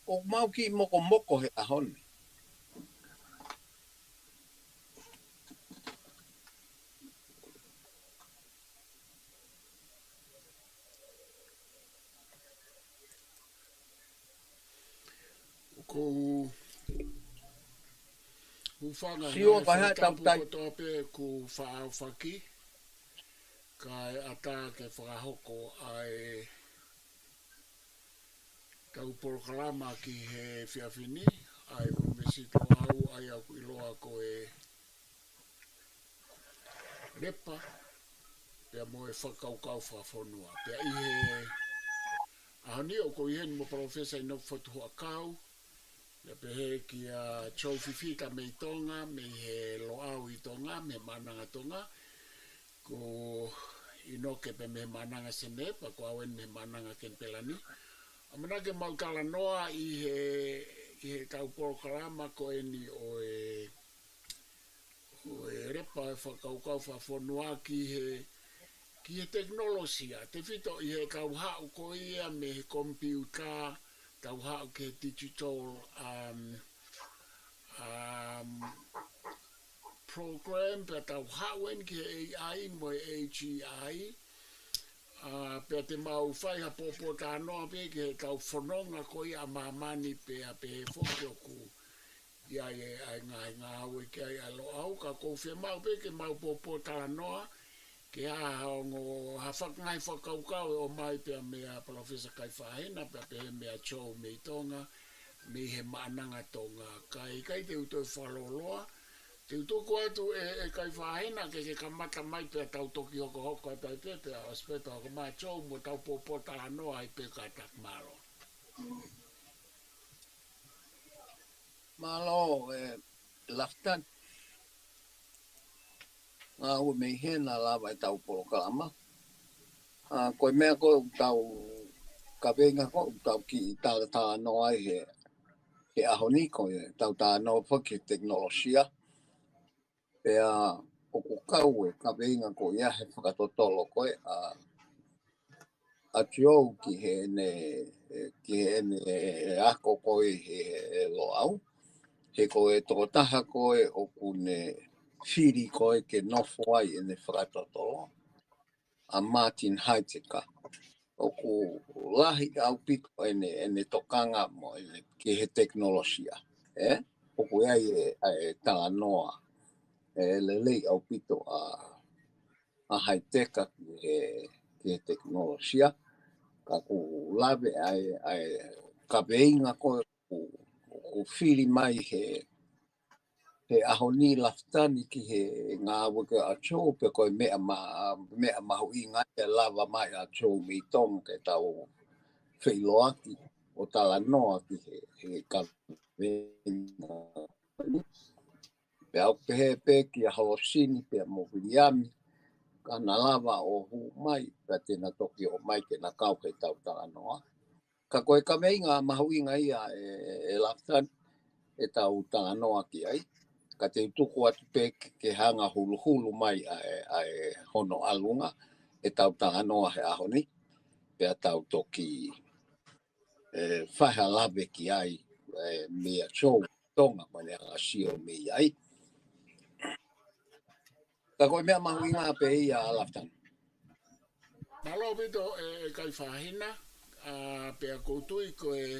O mau ki moko moko he ahoni. Ko whanga Si o ngai kai ha tau whaitapu tai. ko tope ku whaau whaki. Kai ata ke whakahoko ai tau porokalama ki he whiawhini. Ai umesito au ai au iloa ko e repa. Pea mo e whakaukau whawhonua. Pea i he ahani o ko i hen mo profesa i no whatu hoa kau. Le pehe ki a chou fifita me i tonga, me he loau i tonga, me mananga tonga. Ko ino ke pe me mananga sene, pa ko awen me mananga ken pelani. Amana ke mautala noa i he tau poro kalama ko eni o e repa e whakaukau whawhonua ki he teknolosia. Te whito i he kau hau ko ia me he kompiuta, tau hau ke digital program pe tau hauen ki AI mo AGI pe te mau whai ha popo tā noa pe ki he tau whanonga ko i a mamani pe a pe he whoki o ku ia e ai ngā haue ki ai alo au ka kou whi mau pe ke mau popo tā noa ke a haongo ha whakangai whakaukau o mai pe a mea Professor Kai Whahena pe a pe he mea Joe me i tonga me he maananga tonga kai te utoi whaloloa te utoko atu e kai whahena ke kamata mai pe tau toki hoko hoko e pai pepe a ospeto ako maa chou mo tau popo tala noa i pe kai tak maro. Malo laftan. Ngā ue mei hena lawa e tau poro kalama. Koe mea koe tau ka venga koe tau ki i tā noa i he ahoni koe tau tā noa whaki teknolosia. Pea o ko kau e ka venga koe ia he whakatotolo koe a tio ki he ne ako koe he lo au. He koe tokotaha koe o kune whiri koe ke nofo ai e ne whakatotolo. A Martin Heidegger. O ku lahi au pito e ne tokanga mo ki he teknolosia. O ku ai e tala noa. Lelei au pito a Heidegger ki he teknolosia. Ka ku lawe ai ka veinga koe ku whiri mai he ahoni laftani ki he ngā waka a chou pe koe mea mahu i ngai e lava mai a chou mi tong ke tau whiloaki o tala noa ki he ka venga. Pe au pehe pe ki a halosini pe a mowiliami ka na lava o hu mai pe tēnā toki o mai ke na kau ke tau tala noa. Ka koe ka meinga mahu i ngai e laftani e tau tala noa ki ai. Ka te tuku atu pe ke hanga hulu mai ai hono alunga e tau tanga noa he ahoni pe a tau toki whaha lawe ki ai mea chou tonga mane a sio me ai. Ka koe mea mahu inga pe i a alaftani. Malo pito e kai whahena pe a koutui ko e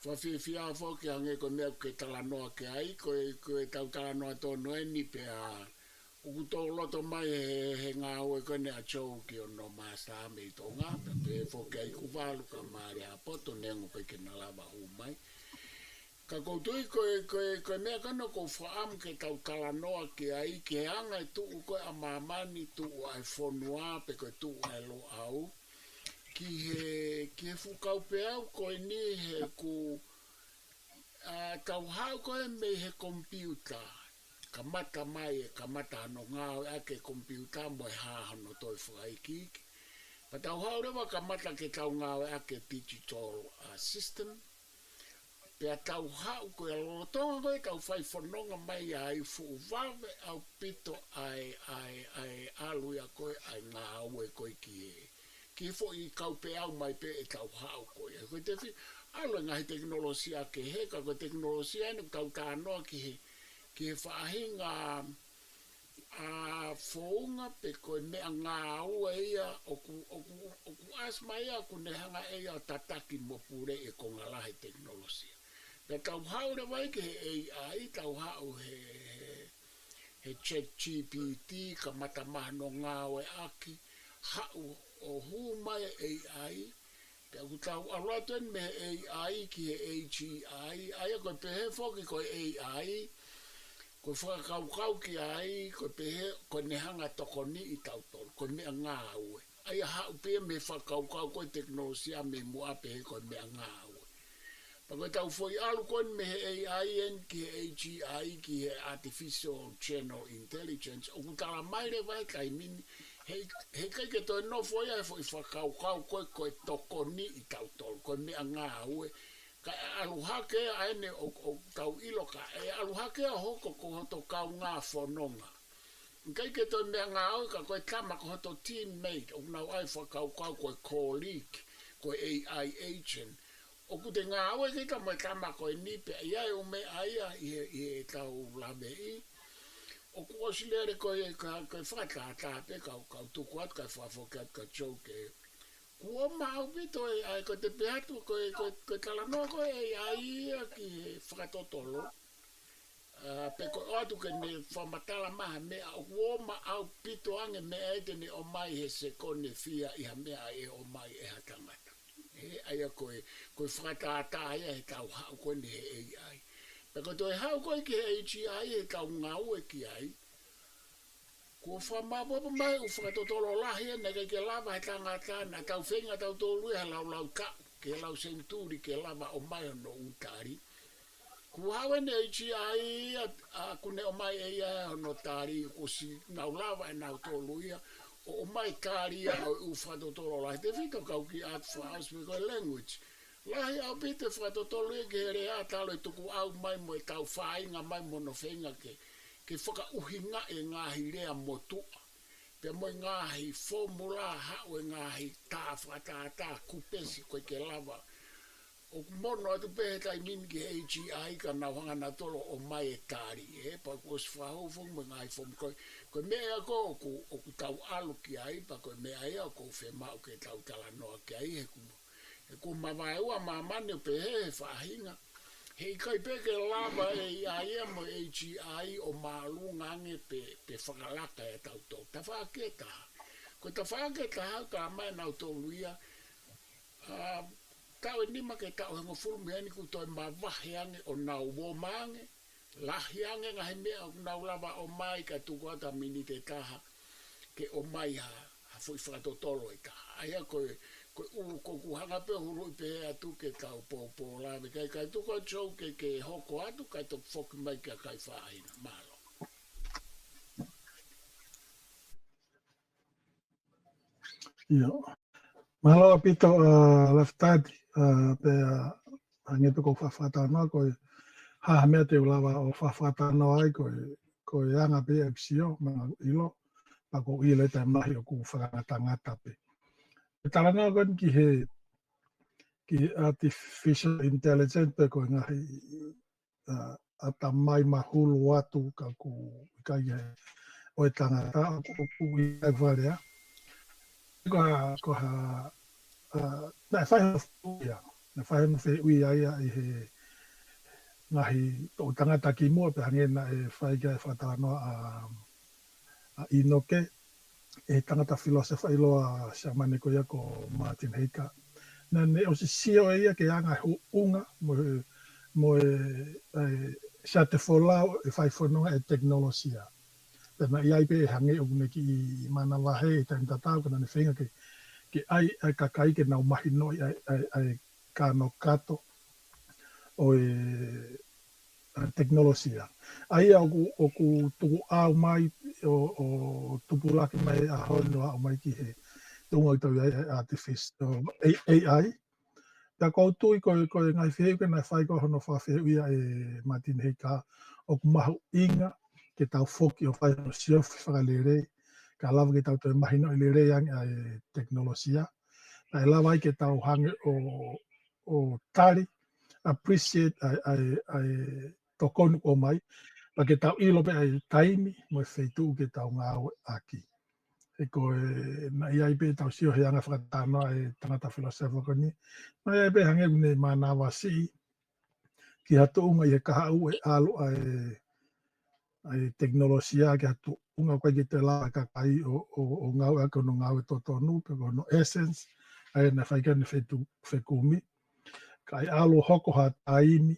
whawhiwhia whoki ange ko mea ke tala noa ke ai ko e tau tala noa tō noeni pe a ukuto loto mai he ngā ue kone a chou ki o no māsta me i tonga pe whoki ai kuwalu ka maare a poto nengo pe ke nalawa hu mai. Ka koutui koe mea kano ko whaam ke tau tala noa ki ai ke anga e tuu koe a mamani tuu ai whonua pe koe tuu ai lo au. Ki he whukau pe au koe ni he ku tau hau koe me he kompiuta. Ka mata mai e ka mata no ngāo ake kompiuta mo e hāhano toi whaikiki. Pa tau hau rewa ka mata ke tau ngāo ake digital system. Pea tau hau koe lotonga koe tau whai whanonga mai ai fuwawe au pito ai aluia koe ai ngā aue koe ki he fo i kau pe au mai pe e tau hau koe. Koe te whi, alo ngai teknolosia ke he ka ko teknolosia no tau tano ki he whahinga a founga pe ko me anga ua ia oku asma ia ku ne hanga ia tataki mo pure e ko ngalahi teknolosia. Pe tau hau le vai ke AI tau hau he chat GPT ka matamaha no ngā oe aki hau o hu mai AI pe aku tau alotuen me AI ki he AGI aia koe pehe foki koe AI ko whakakau ki ai ko pehe ko nehanga toko ni i tau tolu ko mea ngā ue aia hau pehe me whakakau koe teknolosia me mua pehe ko mea ngā ue pako tau foi alu kon me he AI en ki he AGI ki he Artificial General Intelligence o kutala maire vai kai mini he kai ke toi no foi ai foi whakakau koe toko ni i tau tolu ko mea ngā ue ka aluhake aene o tau iloka e aluhake a hoko ko hoto kau ngā whanonga. Nkai ke toi mea ngā au ka koe tama ko hoto teammate o nau ai whakau koe colleague koe AI agent. O kute ngā au e ke tama koe nipe iai o me aia i e tau lamei. O ku osilere koe whakatape kau tuku atu kai whafoke atu ka choke kua mau pito ai ko te peatu ko talanoa ko ai ki whakatotolo. Pe ko atu ke ne whamatala maha mea o kuoma au pito ange mea ete ne o mai he se kone fia iha mea e o mai e hatangata. Aia koe whakatata aia he tau hau koe ne he AI. Pe ko toi hau koe ki he AGI he tau ngau e ki ai. Ko whamapopo mai u whakatotolo lahi ena ke lava he tangata na tau whenga tau tolu e lau ka ke lau senturi ke lava o mai no utari. Ku hawe ne AGI a kune o mai eia no tari ko si nau lava e nau tolu ia o mai tari a u whakatotolo lahi. Te whito kau ki art for house me koe language. Lahi au pite whakatotolo e ke rea talo e tuku au mai mo e tau whainga mai mo no whenga ke whaka uhinga e ngahi rea motua. Pe mo ngahi formula hao e ngahi tā whakatata kupesi koe ke lava. O mono atu pehe tai mini ki AGI ka nauhanga na tolo o mai e tāri. Pa kos whahofong mo ngahi form koe mea ko o ku tau alu ki ai pa koe mea ea ko whemau ke tau talanoa ki ai he ku mawai ua mamane pehe he whahinga. Hei kai peke lava e aia mo AGI o maalunga ange pe whakalaka e tau tau. Ta whaketa. Ko ta whaketa hau ka mai nau toluia. Tau e nima ke tau hengo fulmi heni ku toi mawahi ange o nau woma ange. Lahi ange ngahi mea o nau lava o mai ka tukuata minite taha. Ke o mai ha fui whakatotolo e taha. Aia koe ko ku hanga pe huru pe atu ke tau po la me kai tu ko chou ke hoko atu kai to fok mai ka kai faina malo. Yo. Malo pito leftadi pe ange ko fafata no ko ha me te lava o fafata no ai ko yanga pe epsio ma ilo pa ko ile ta mai ku fafata ngata pe. Talana kon ki artificial intelligence pe ko ngahi ata mai mahulu watu ka ku kai o tangata ku i varia ko ha na fai no fe ui ai he ngahi o tangata ki mo pe hangena e fai ga fatala no a inoke e tangata filosofa ilo a shamane ko ya ko Martin Heika na ne o si o ia ke anga unga mo sa te fola e fai fono e teknolosia na ia pe hange o ne ki mana wahe ta tata ko na whenga ke ai kakai ke nau mahi no ai kano kato o teknolosia ai o ku tuku au mai o tupulaki mai a hono au mai ki he tunga tau artificial AI ta koutu ko ngai wheu ke nai whai ko hono whawheu ia e Martin Heika o ku mahu inga ke tau foki o whai no siof whakalere ka lava ke tau toi mahi no i lere yang e teknolosia na e lava ke tau hange o tari, appreciate ai tokonu o mai, pa ke tau ilo pe ai taimi, mo e feitu ke tau ngāwe aki. E ko na iai pe tau sio he anga whakatano ai tangata filosofo ni, na iai pe hange une mana wasi, ki hatu unga i he kaha u e alu ai teknolosia ki hatu unga koe ki te la kakai o ngau a kono ngau e totonu, pe kono essence, ai na whaikane whekumi, kai alu hoko ha taimi,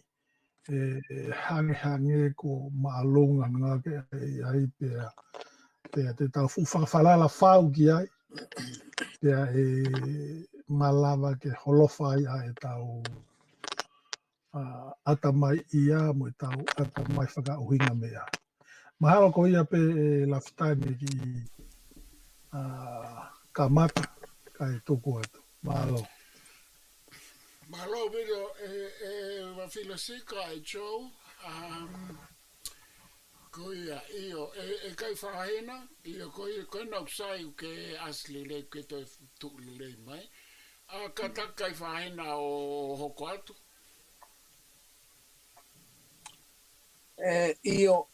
hange ko maalunga ngā ke ai pea te tau whakawhalala whau ki ai, pea malawa ke holowhai a e tau atamai ia mo e tau atamai whakauhinga mea. Mahalo ko ia pe lafitani ki kamata kai tuku atu. Mahalo. Mahalo video wa filosika e Joe. Ko ia io kai whahena, io ko nau sai ke asli le ke to tu le mai. Ka takai whahena o hoko atu. Io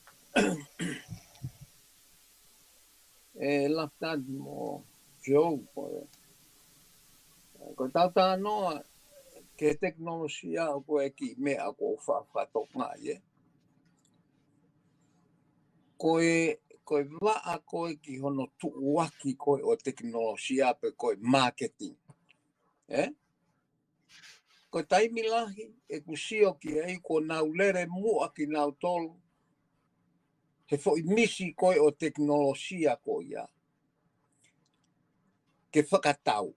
lafitani mo Joe ko tata no ke teknolosia ko e ki mea ko whawhatonga ye. Koe waa koe ki hono tuuaki koe o teknolosia pe koe marketing. Koe taimilahi e kusio ki ei ko nau lere mua ki nau tolu. He fo misi koe o teknolosia koe ia. Ke whakatau.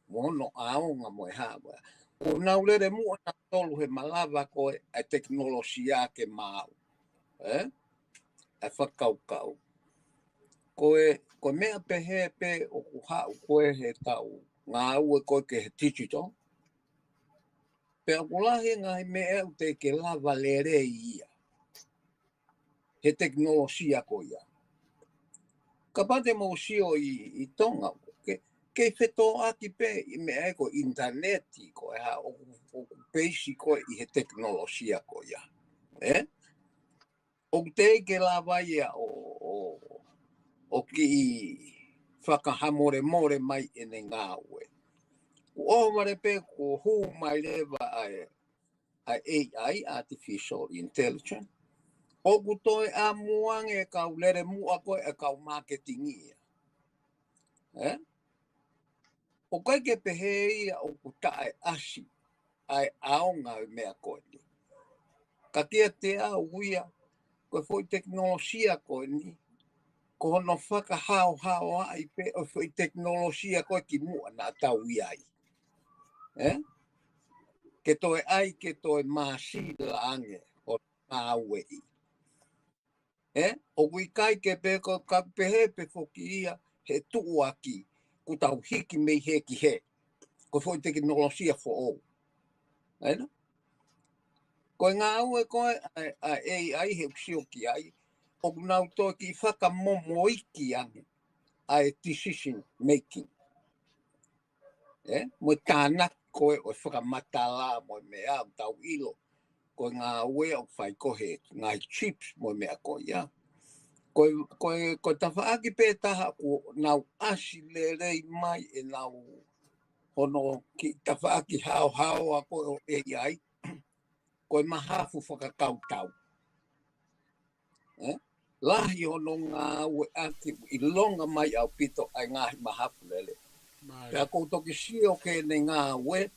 Mono aonga mo e hawa. Ko nau lere mua nau tolu he malawa koe a teknolosia ke mau. E whakaukau. Koe mea pehe pe o kuhau koe he tau. Ngā ue koe ke he digital. Pe a kulahi ngai mea u te ke lava lere ia. He teknolosia koe ia. Ka pate mo sio i tonga. Ke wheto aki pe i mea e ko interneti koe ha o peisi koe i he teknolosia koe ia. O te ke lava ia o ki whakahamore more mai e ne ngā ue. O mare pe ko hu mai lewa ai AI, Artificial Intelligence. O kutoe a muange kau lere mua koe e kau marketing ia. O kai ke pehe ia o kutae asi ai aonga mea koe ni. Ka kia te au uia koe foi teknolosia koe ni. Ko hono whakahao ai pe o foi teknolosia koe ki mua na tau iai. Ke toe ai ke toe masi la ange o aue i. O kui kai ke pe ko ka pehe pe foki ia he tuuaki ku tau hiki mei he ki he. Ko foi teknolosia fo o. Ko ngā aue koe ai he usio ki ai. O nau toi ki whakamomo iki ange ai decision making. Mo tāna koe o whakamatala mo mea o tau ilo. Ko ngā ue o whai kohe, ngā chips mo mea koe ia. Ko tawhaaki pētaha o nau asi le rei mai e nau hono ki tawhaaki hao a koe o AI. Koe mahafu whakakautau. Lahi hono ngā ue aki i longa mai au pito ai ngahi mahafu lele. Pea koutoki sio ke ne ngā ue,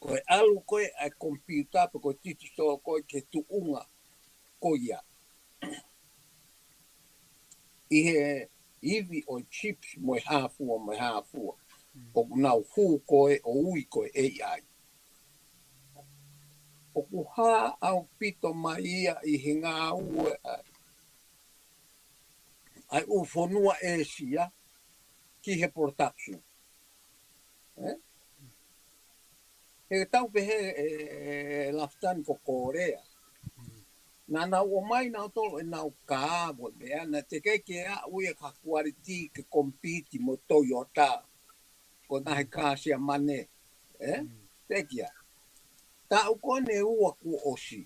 koe alu koe ai computer pe koe titiso koe ke tuunga koe ia. I he iwi o chips mo hāfua. O nau hu koe o ui koe AI. O kuha au pito mai ia i he ngā ue ai ufonua e sia ki he production. He tau pehe laftan ko Korea. Nā nau o mai nau tolo e nau kā mo mea. Nā te keke a uia ka kuariti ke kompiti mo Toyota. Ko nahe kāsia mane. Tekia. Tau kone ua ku osi.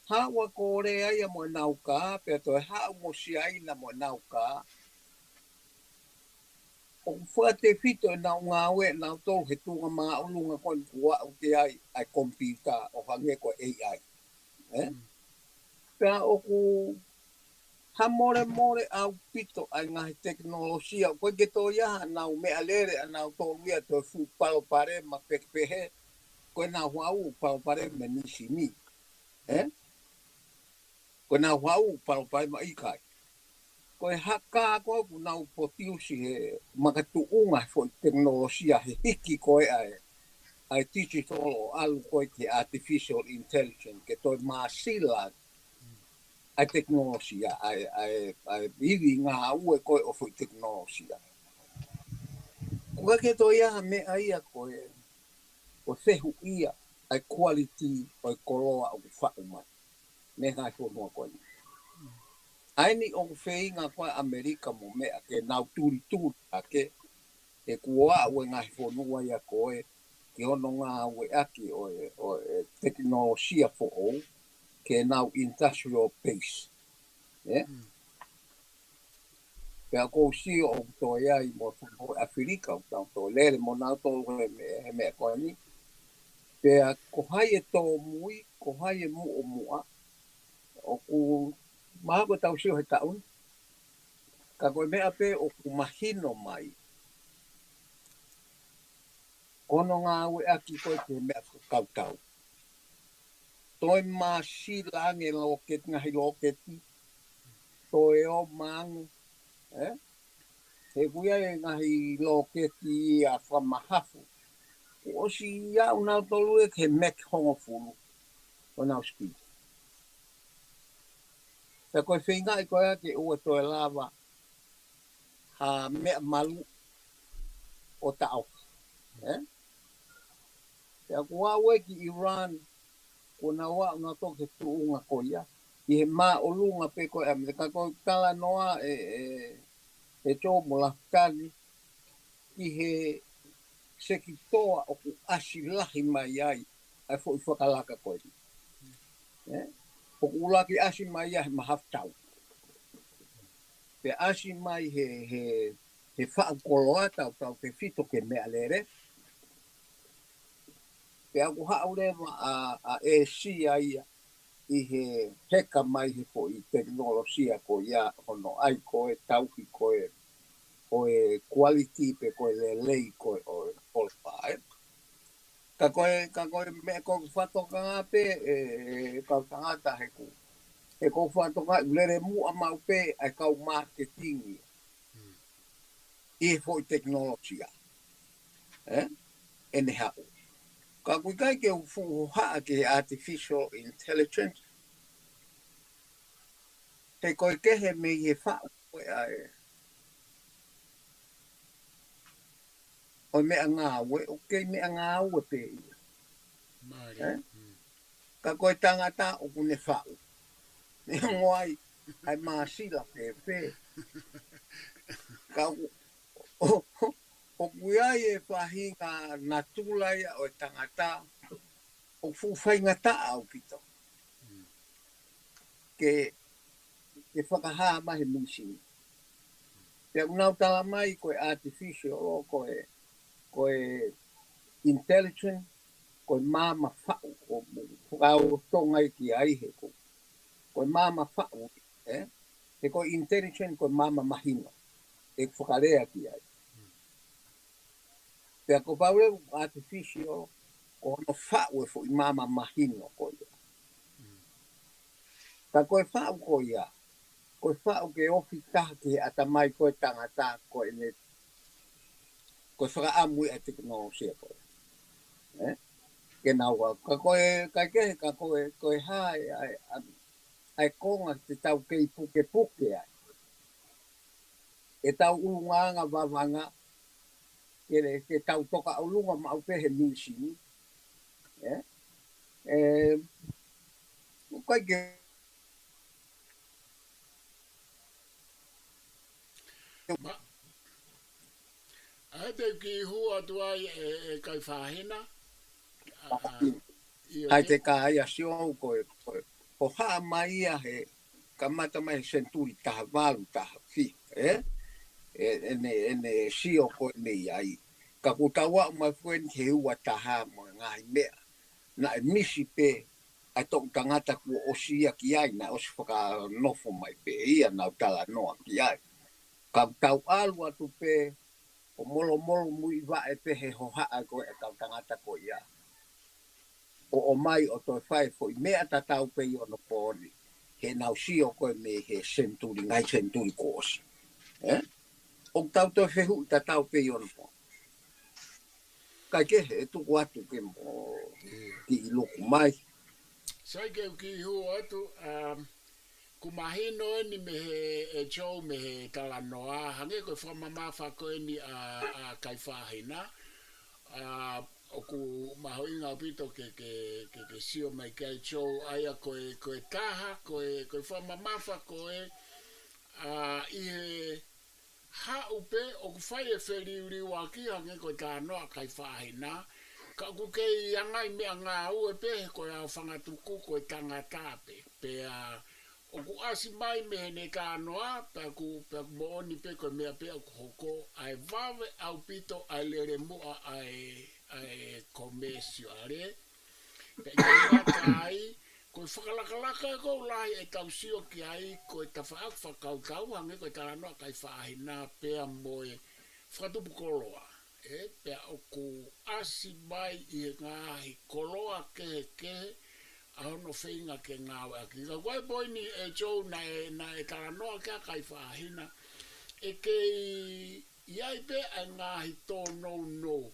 Hawa kore ai mo nauka, pe to ha mo si ai na mo nauka. O fuate fito na ngawe na to he tunga ma ulunga kon kua o ke ai computer o hange ko AI. Pea o ku ha more au pito ai ngahi teknolosia. Koe ke tō iaha nau mea lere a nau tō lia tō fu palo pare ma pekepehe. Koe nau hau palo pare me nisi ni. Koe nau hau palo pare ma ikai. Koe haka koe ku nau potiusi he makatu unga fo teknolosia he hiki koe ai digital o alu koe ke artificial intelligence ke toi maasila ai teknolosia ai vivi ngā ue koe o fo teknolosia. Koe ke toi aha me aia koe o sehu ia ai quality o koloa o whaumai. Me ngai whonua koe. Aini o wheinga koe Amerika mo mea ke nau turi ake e kua ue ngai whonua ia koe ke ono ngā ue aki o teknolosia fo o ke nau industrial base. Pea kou si o tō iai mo whanau Afrika o tau tō lere mo nau tō he mea koe ni. Pea ko hai e tō mui, ko hai e mu o mua. O ku maha ko tau sio he taun. Ka koe mea pe o ku mahino mai. Kono ngā ue aki koe te mea kautau. Toi masi lange loket ngahi loketi. Toi o mangu. He kuia e ngahi loketi a whamahafu. O si ia unau tolu e ke mek hongo fulu. O nau speed. Pea koe whinga i koe ake ua toi lava. Ha mea malu o tau. Pea kua ue ki Iran. Kona wa una toke tuunga koia. I he maa o lunga pe koe Amerika. Koe tala noa e tō mo laftani. I he sekitoa o ku asi lahi mai ai. Ai fo i whakalaka koe. O ku laki asi mai ai mahaftau. Pe asi mai he whaakoloa tau te fito ke mea lere. Pe aku haurewa a e si aia i he heka mai he po i teknolosia ko ia hono ai koe tauhi koe o e quality pe koe le lei koe o e polpae. Ka koe me koe whatoka ngā pe kau tangata he ku. He koe whatoka lere mua mau pe ai kau marketingi. I he po i teknolosia. Ene hau. Ka kui kai ke ufuhu haa ke artificial intelligence. He koe kehe me i he whao koe ai. O mea ngā ue, o kei mea ngā ue pe i. Ka koe tangata o kune whao. Me ngoai, ai maasila pe pe. Ka o kuiai e whahinga na tūlai o tangata o fuwhainga ta au pito. Ke whakaha mahe misi. Pea unau tala mai koe artificial o koe intelligent, koe māma whao o whakao tongai ki aihe ko. Koe māma whao, he koe intelligent, koe māma mahino. E whakarea ki ai. Pea ko paure artificial, ko no whao e fo i māma mahino koe. Ta koe whao koe ia. Koe whao ke ofi taha ke atamai koe tangata koe ne. Koe whakaamui a teknolosia koe. Ke naua. Ka koe, ka koe hae ai konga te tau kei puke ai. E tau ulunganga wawanga. Ke tau toka ulunga ma upehe nisini. Koe ke Ai te ki hua tu ai e kai whahina. Ai te ka ai a sio ko haa mai ia he kamata mai senturi taha walu taha fi. Ene sio ko nei ai. Ka kutawa mai fuen he ua taha mo ngai mea. Na e misi pe ai tō tangata kua osia ki ai na osi whaka nofo mai pe ia nau tala noa ki ai. Ka tau alu atu pe o molo mui wa e pe he ho haa koe e tau tangata ko ia. O mai o toi whai fo i mea ta tau pe i ono pōri. He nau sio koe me he senturi, ngai senturi ko osi. O tau toi whehu ta tau pe i ono pōri. Kai ke he tuku atu ke mo ki i luku mai. Sai ke ki hua atu, kumahino ni me he chou me he talanoa, hange koe whamamafa koe ni a kai whahina. O ku mahoinga pito ke sio mai kai chou aia koe taha, koe whamamafa koe i he haupe o ku whai e whiri waki hange koe tā noa kai whahina. Ka ku kei angai mea ngā ue pe koe au whangatuku koe tangata pe. Pea o ku asi mai me ne ka noa pe ku mooni pe koe mea pe ku hoko ai vave au pito ai lere mua ai komesio are. Pe kai matai koe whakalakalaka e kou lai e tau sio ki ai koe ta whakau hange koe tā noa kai whahina pea moe whakatupu koloa. Pea o ku asi mai i ngāhi koloa ke ahono whinga ke ngāwe aki. Ka koe boi ni e chou na e taranoa kia kai whahina. E kei iai pe a ngāhi tō no.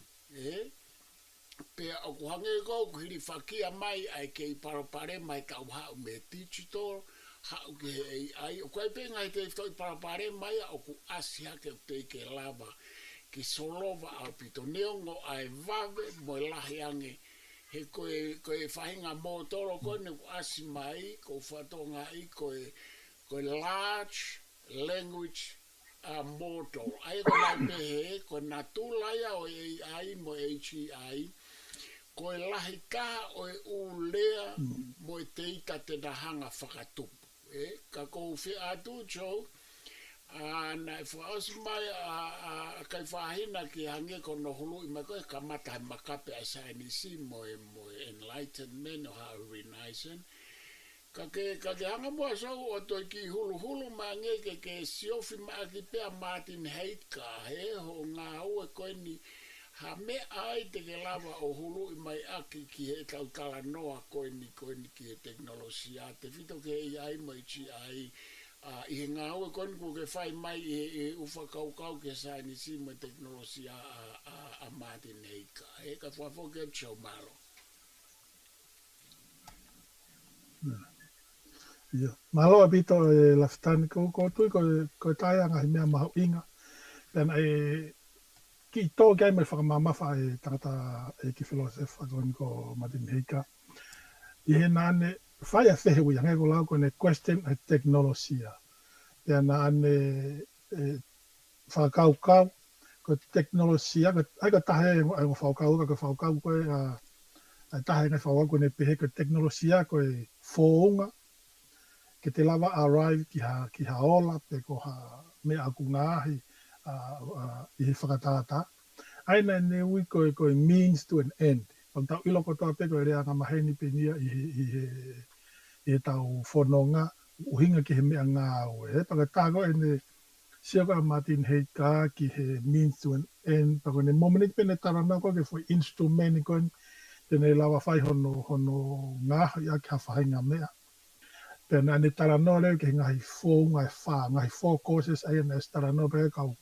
Pea o ku hange kou ku hiri whakia mai ai kei parapare mai kau hau me digital. Hau ke ai. O koe pe ngai te i parapare mai o ku asi hake o te ke lava. Ki solova au pito neongo ai vave mo lahi ange he koe whahinga mōtoro koe ne asi mai ko whatonga i koe large language mōtoro ai ko mai pehe koe nā tūlaia o AI mo HEI koe lahi kaha o e ulea mo e teita te nahanga whakatupu ka kou whi atu chou na e whaosi mai a kai whahina ki hange ko no hulu i mai koe ka mata he makape a sainisi mo enlightenment o hau renaissance. Ka ke hanga mua sau o toi ki hulu ma nge ke siofi ma ki pea Martin Heidka he ho ngā ue koe ni ha me ai te ke lava o hulu i mai aki ki he tau tala noa koe ni ki he teknolosia te fito ke ai mo i chi ai i he ngā ue koni ko ke whai mai i uwha kau ke sainisi mo teknolosia a Martin Heidka. Ka whafo ke chau malo. Malo a pito e laftani ko tui ko tai anga hi mea mahu inga. Pena ki tō kai mai whakamamafa e tangata ki filosofa koni ko Martin Heidka. I he nāne whai a whehe ui angai ko lau kone question a teknolosia. Pea nāne whakau ko teknolosia, ai ka tahe ai ko whakau koe ai tahe ngai whawau kone pehe ko teknolosia koe whōunga ke te lava arrive ki ha ola pe ko ha mea aku ngāhi i he whakatata. Aina ne ui koe means to an end. Pam tau iloko toa pe koe rea ngā maheni pe nia i he tau whanonga uhinga ki he mea ngā ue. Pakatago e ne sioko a Martin Heidka ki he means to an end. Pako ne momenik pe ne tarana ko ke foi instrumenti koe tene lawa whai hono ngāhi a ki ha whahinga mea. Pena ne tarano leo ke ngahi fō, ngahi fō courses ai na tarano pe kau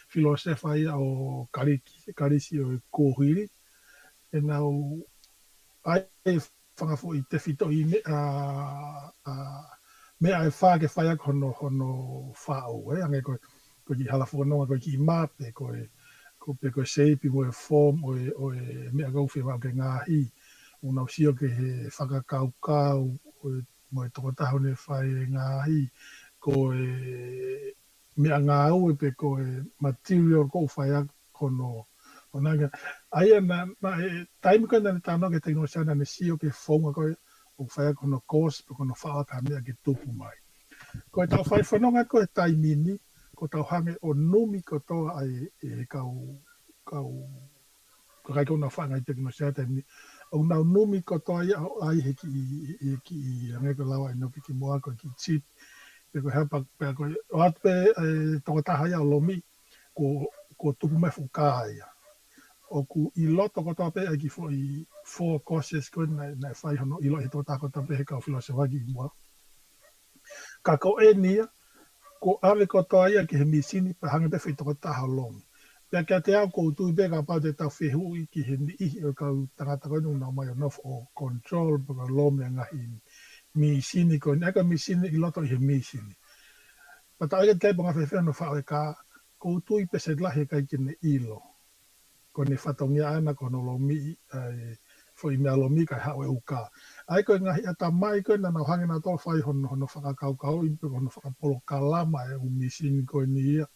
filosofa ia o karisi o kōhiri. E nau ai whangafo i te whito i mea e whā ke whaiak hono whāo. Ange koe ki halafo koe ki māpe, koe seipi, koe form, o mea gauwhi wau ke ngāhi. Unau sio ke he whakakaukau, mo e tokotaho ne whai e ngāhi, ko e mea ngā ue pe ko e material ko whai hono onanga aia na time ko na tano ke teknolosia na sio ke fonga ko o fai ko no course ko no fa ka me ke tupu mai ko ta fai fonga ko tai mini ko ta hange o numi ko to ai e kau ko kai ko na fa ngai teknolosia te ni o na numi ko to ai he ki ngai ko lawa no ki mo ko ki chip pe ko hapa pe ko at pe to ta ha ya lomi ko tupu me fuka ia o ku I loto ko tape aki fo I four courses ko na fai hono I lo I to ta ko tape he ka filosofia ki mo ka ko e nia ko ave ko to ia ki he misini pa hanga pe fi to ta ha long pe ka te ko tu be ka pa te ta fi hu I ki he ni o ka ta ta ko no mai no o control pa ka lo me nga I misini ko na ka misini I loto he misini pa ta ia te pa fa no fa ka ko tu I pe se la he ka ki ne ilo ko ne whatongia ana ko no lomi fo I mea lomi kai hawe uka. Ai koe ngahi ata mai koe na nau hangi na tō whai hono whakakaukau I pe hono whakapolo kalama e umisini koe ni ia.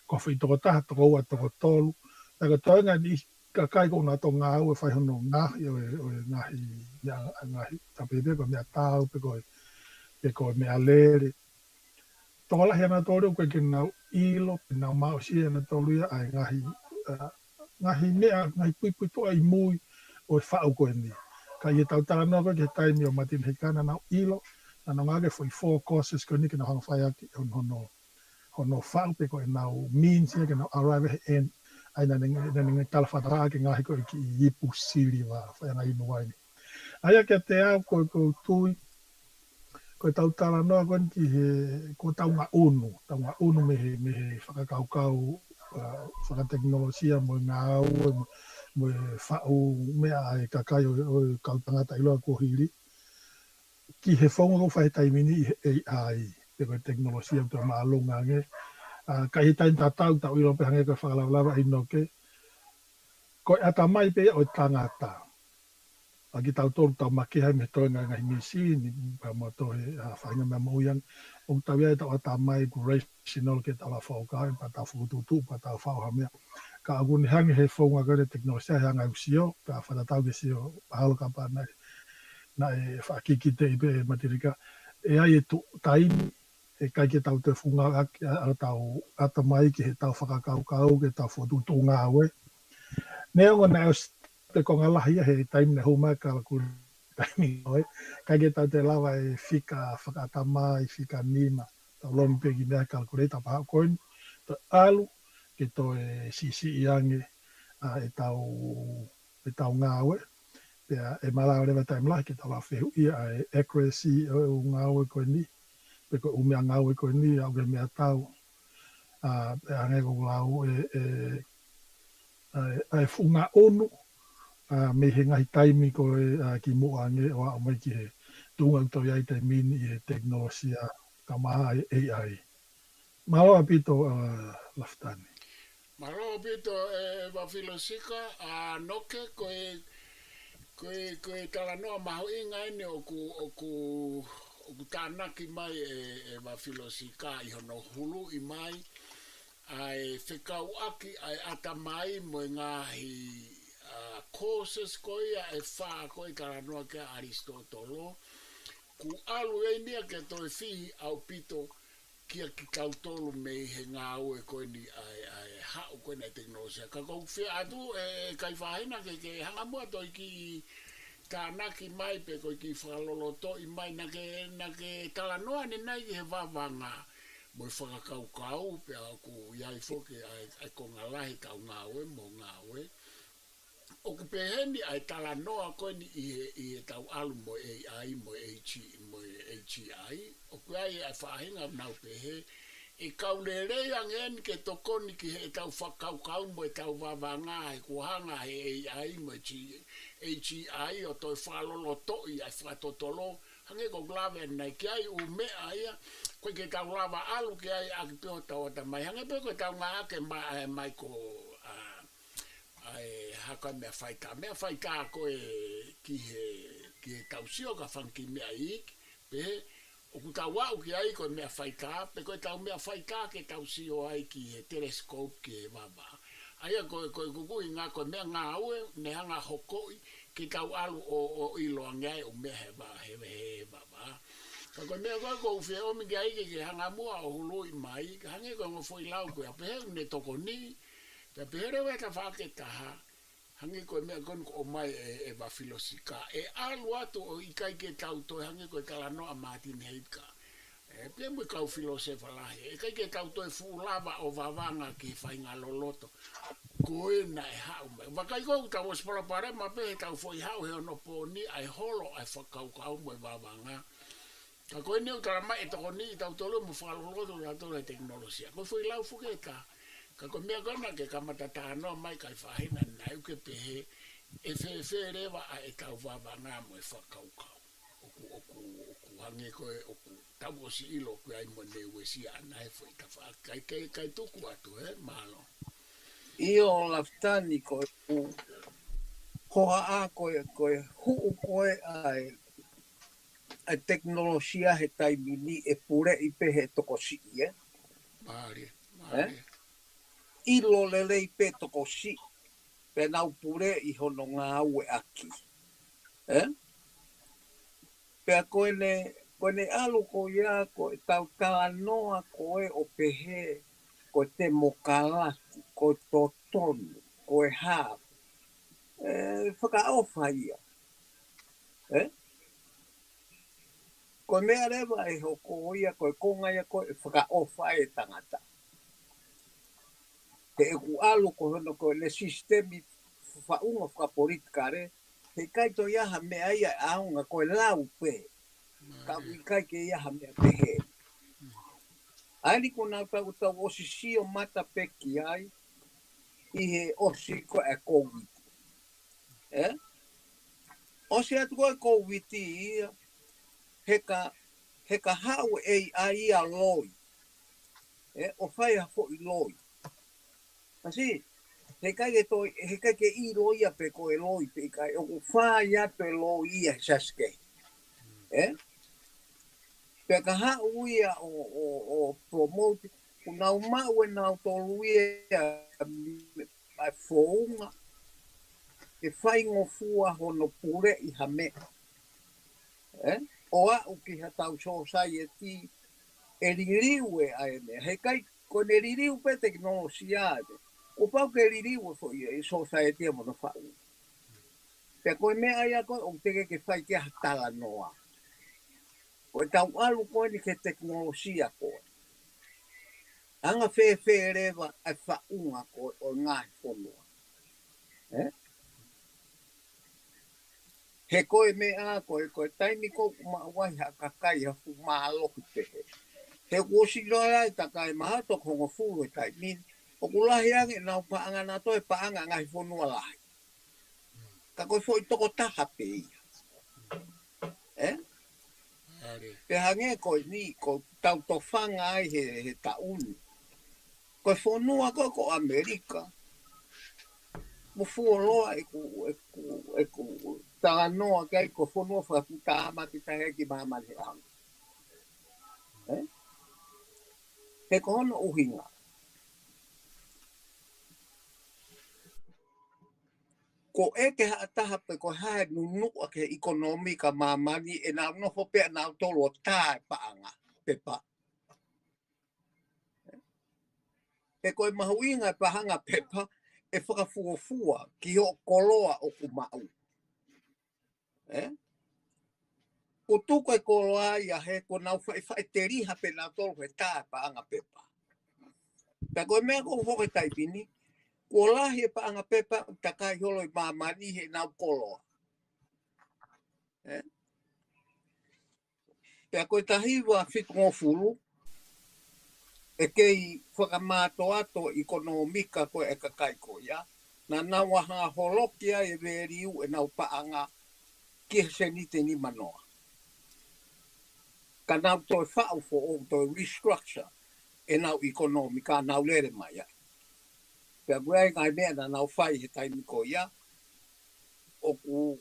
Ko whi toko taha toko ua toko tolu. Taka toenga ni ka kai ko na tō ngā ue whai hono ngahi o ngahi tapepe ko mea tāu pe koe mea lere. Toko lahi ana tō reo koe ke nau ilo pe nau mao si ana tōlu ia ai ngahi mea, ngahi pui toa I mui o whao koe ni. Ka I tau tala noa koe ke taimi o matin hekana nau ilo, na nau ngake foi 4 courses koe ni ke nau hanga whai aki hono whao pe koe nau means ke nau arrive he end, ai na nenga tala whatara ke ngahi koe ki I ipu siri wa whai anga inu waini. Aia ke te au koe tui, koe tau tala noa koe ki he, ko tau ngā unu me he whakakaukau, whakateknolosia mo ngā au mo whao mea e kakai o kautangata iloa kohiri. Ki he whaunga ko whae taimini I AI, pe koe teknolosia o te maalunga nge. Ka he tain tatau tau ilo pe hange koe whakalawalawa inoke. Koe ata mai pe o tangata. Aki tau tolu tau makehai me toenga ngai misi ni pa mo to he whainga mea mouyang. O tau ia tau ata mai ku rational ke tau la whaukai pa tau whukututu pa tau whauhamea. Ka aguni hangi he whaunga koe teknolosia he hanga usio, ka whatatau ke sio pahalo ka pa na e whakiki te ipe e matirika. E ai e tu taini, e kai ke tau te whunga a tau ata mai ki he tau whakakaukau ke tau whututu ngā we. Nea ngā nao te konga lahi he taimi ne huma ka laku taimi oi. Kai ke tau te lawa e whika whakatama I whika nima. Tau lomi pegi mea ka laku reita paha koini. To alu ke to e sisi iange e tau ngāwe. Pea e malao rewa taimi lahi ke tau la whehu ia e accuracy o ngāwe koe ni. Pe koe umea ngāwe koe ni au ke mea tau. Pea hange ko lau e whunga onu. Me he ngahi taimi ko ki moange o a mai ki he tunga uto iai te mini I he teknolosia ka maha AI. Mahalo apito Laftani. Mahalo apito wafilosika noke koe tala noa maho inga ene o ku tānaki mai e wafilosika I hono hulu I mai ai whekau aki ai ata mai mo ngahi courses koia e wha koe tala noa ke Aristotelo ku alu e nia ke toi whi au pito kia ki kautolu me he ngā ue koe ni ai hao koe nei teknolosia. Ka kou whia atu kai whahina ke hanga mua toi ki tānaki mai pe koe ki whakaloloto I mai na ke tala noa ni nei he wawanga mo I whakakaukau pe au ku iai whoke ai ko ngā lahi tau ngā ue mo ngā ue. O ku peheni ai tala noa koe ni I he tau alu mo AI mo HEI. O ku ai whahinga nau pehe. E kaulere angen ke tokoni ki he tau whakaukau mo e tau wawanga he kuhanga he AI mo HEI o toi whalolo toi ai whatotolo. Hange ko glave nei ki ai umea ia. Koe ke tau lava alu ki ai aki pio tau ata mai. Hange pio koe tau ngā ake mai ko ai haka mea whaita koe ki he tausio ka whanki mea iki pehe o ku tau wau ki ai koe mea whaita pe koe tau mea whaita ke tausio ai ki he telescope ki he wawa Aia ko kukui ngā ko mea ngā aue, ne hanga hokoi, ki tau alu o ilo ngai o mea he ba. Ka koe mea koe ko uwhia omi ki aike ki hanga mua o hului mai, ka hange koe ngofoi lau koe a pehe ne toko ni, ka pehe rewe ta whake taha, hange koe mea koe o mai e wafilosika. E alu atu o ikai ke tau toi hange koe kala noa Martin Heidka. E pia mui kau filosefa lahi, e kai ke tau toi fuulava o vavanga ki whainga loloto. Koe na e hau mai. Wakai kou tau o spola pare ma pehe tau foi hau he ono pōni ai holo ai whakau kau mai vavanga. Ka koe neu tara mai e toko ni tau tolu mo whaloloto na tolu e teknolosia. Koe foi lau fuke ka koe mea kona ke kamata tānoa mai kai whahina na uke pehe e whewhe rewa a e tau vavanga mo e whakau kau. Oku hange koe oku tau o si ilo koe ai mo ne uesi ana e fwoi ta wha. Kai tuku atu malo. Io laftani koe hoa a koe huu koe ai teknolosia he taimini e pure i pehe toko si, Maari. Ilo lele i pe toko si, pe nau pure i hono ngā ue aki. Pea koe ne alu ko ia koe tau noa koe o pehe koe te mokalaki, koe totonu, koe hāp. Whakaofa ia. Koe mea rewa e hoko ia koe konga ia koe whakaofa e tangata. Te eku alu ko hono koe le sistemi whaunga whakapolitika re, he kaito iaha mea ia aunga koe lau pe. Ka wikai ke iaha mea pehe. Aini ko nau tau osi sio mata peki ai, i he osi ko e COVID. Osi atu koe COVID ia, he ka hau e ai a loi. O whai ha fo i loi. Asi, he kai ke i loi a pe ko e loi pe kai, o ku whai atu e loi ia saske. Pe ka hau ia o promote, ku nau mau e nau tolu ia ai founga, e whai ngofua hono pure i hame. O a uki ha tau society e ririu e ai mea. He kai ko ne ririu pe teknolosia ade. Ko pau ke ririu fo i society e mono whau. Pe koe mea ia koe o teke ke whai ke hatala noa. Koe tau alu koe ni ke teknolosia koe. Anga whewhe rewa ai whaunga koe o ngai whonua. He koe mea koe taimi ko wai ha kakai ha fu mahaloku pehe. He kuosi loa e takai maha to kongo fulu e taimi. O kulahi ange nau paanga na toi paanga ngai whonua lahi. Ka koe fo i toko taha pe ia. Pe hange koe ni, ko tau to whanga ai he tauni. Koe whonua koe ko Amerika. Mo fuoloa e ku tanga noa kai ko whonua whakaputa ama ki tahe ki mahamani he anga. He kohono uhinga. Ko e ke haataha pe ko hae nunua ke ekonomika mahamani e nau nofo pea nau tolo o tae paanga pepa. E koe mahuinga pahanga pepa e whakafuafua ki ho koloa o kumau. Ko tuko e koloa ia he ko nau whai te riha pe nau tolo he tae paanga pepa. Ta koe mea ko hoke taipini, ko lahi e paanga pepa takai holo i mahamani he nau koloa. Pea koe tahiwa whitu ngofulu, e kei whakamato ato ekonomika koe e kakai ko ia, na nau aha holokia e veriu e nau paanga ki he senite ni manoa. Ka nau toi whau fo o toi restructure e nau ekonomika nau lere mai ai. Pea koe ngai mea na nau whai he taimi ko ia, o ku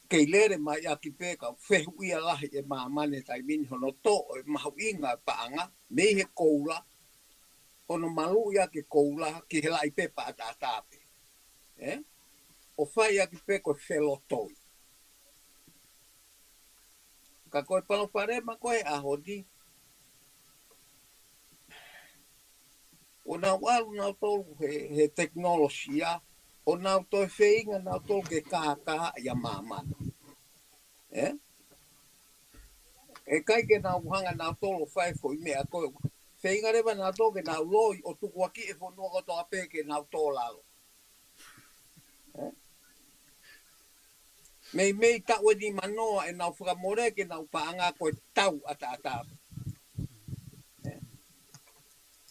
kei lere mai a ki pēka whehu ia lahi e maamane taimini hono to o e mahu inga paanga, me he koula, ono malu ia ke koula ki he lai pepa atape. O whai aki pe ko whelotoi. Ka koe paloparema koe ahodi. O nā waru nā tolu he teknolosia, o nā toi wheinga nā tolu ke kākā ia māmana. E kai ke nā uhanga nā tolu whai fo i mea koe. Wheinga rewa nā tolu ke nā loi o tuku aki e whanua koto ape ke nā tolu lalo. Mei taue di manoa e nā whakamore ke nā upaanga koe tau ata.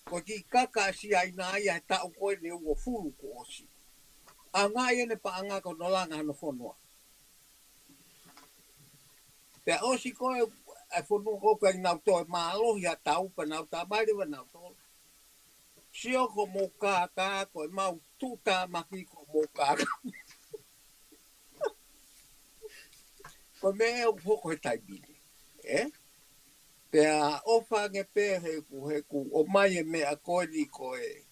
Ko ki kaka si ai nā ia he tau koe ne ua fulu ko osi. A ngā ia ne paanga ko no langa hana whanua. Pea osi koe ai whanua ko kai nau toi mālohi a tau pa nau tā mairiwa nau tō. Sio ko mō kākā koe mau tūtā maki ko mō kākā. Ko me e hoko he taibini. Pea ofa nge pe he ku o mai e mea koe ni koe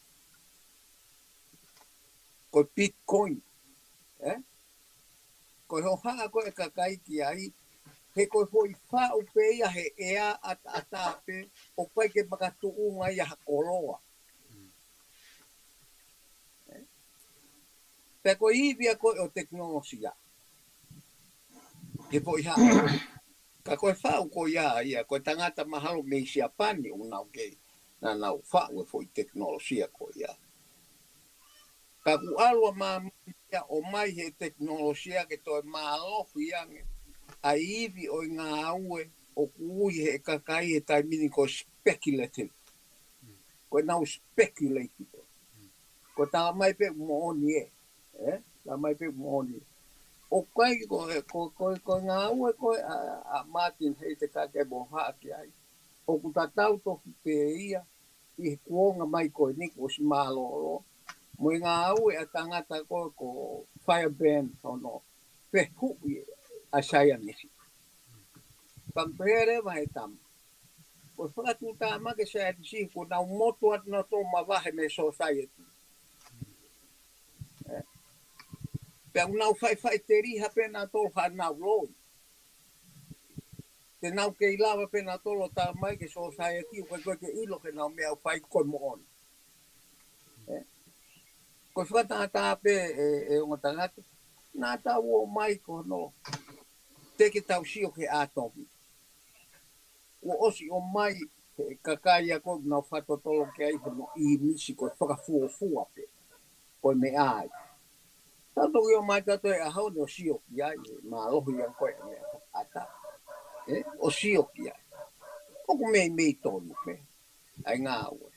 Bitcoin. Koe ho haa koe kakai ki ai, he koe hoi whao pe ia he ea atape o koe ke makatuunga ia hakoloa. Pea koe iwia koe o teknolosia. He po iha ka koe whao koe ia koe tangata mahalo me isia pani o nau kei na nau whao e foi teknolosia koe ia. Ka ku alua māmia o mai he teknolosia ke toi mālofu iange a iwi o ngā aue o kui he kakai he taimini ko speculative. Koe nau speculative. Ko tā mai pe mooni tā mai pe mooni. O kai ko ngā ue koe a Martin hei te kake moha ki ai. O ku tatau toki pe ia i he kuonga mai koe ni ko si mālolo. Mo ngā ue a tangata koe ko Firebrand ono pehu i a saia nisi. Pampere mai tam. Ko whakatu tā make saia nisi ko nau motu atu na tō mawahe me society. Pea unau whai te riha pēnā tō whanau loi. Te nau ke ilawa pēnā tōlo tā mai ke society o koe ke ilo ke nau mea whai koe moon. Koe whakatā pē e o tangata, nā tau o mai ko no, teke tau sio ke atomi. O osi o mai kakai a koe nau whatotolo ke ai no i misi koe whakafuofua pē, koe me ai. Tato i o mai tato e ahau ne o sio ki ai, mā lohi an koe mea ata. O sio ki ai. Oku mei tonu me, ai ngā ue.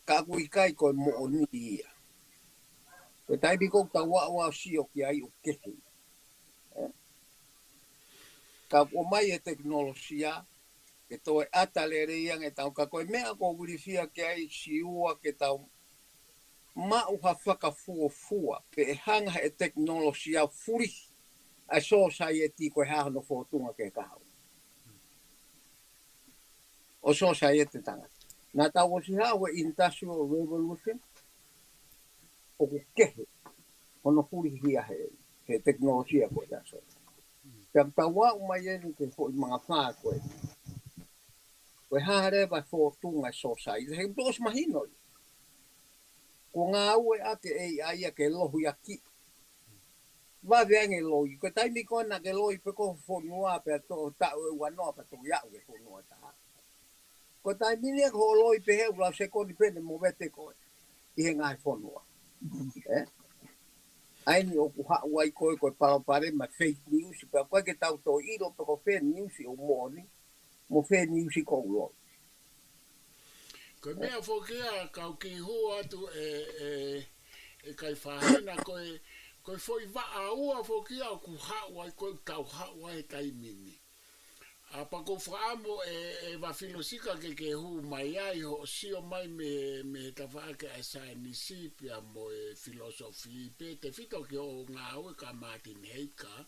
Ka kui kai koe mo o ni ia. Koe taibi kou ta wa sio ki ai o kehi. Ka o mai e teknolosia, ke toi atalere iang e tau ka koe mea ko wirifia ke ai si ua ke tau mauha whakafuofua pe e hanga e teknolosia furi a society koe hahano fōtunga ke kahau. O society tanga. Nā tau o si hau e Industrial Revolution, o ku kehe, hono furi hia he teknolosia koe taso. Pea tau wau mai enu ke fo i mga whā koe. Koe haharewa fōtunga society, he dos mahinoi. Ko ngā ue ake e aia ke lohu ia ki. Waweange lohi, ko taimi kona ke lohi pe ko whonua pe to tau e wanoa pe to iau e whonua taha. Ko taimi nia ko lohi pe heu lau se koni pene mo vete koe i he ngai whonua. Aini o ku hau ai koe koe parapare ma fake news, pe koe ke tau to iro pe ko fake news o moni, mo fake news ko lohi. Koe mea whokea kau ki hua atu e kai whahena koe foi waa ua whokea ku hawa i koe tau hawa e taimini. A pa ko whaamo e wawhilosika ke hu mai ai ho sio mai me ta whaake a sainisi pia mo e filosofi pe te whito ki o ngā ue ka Martin Heika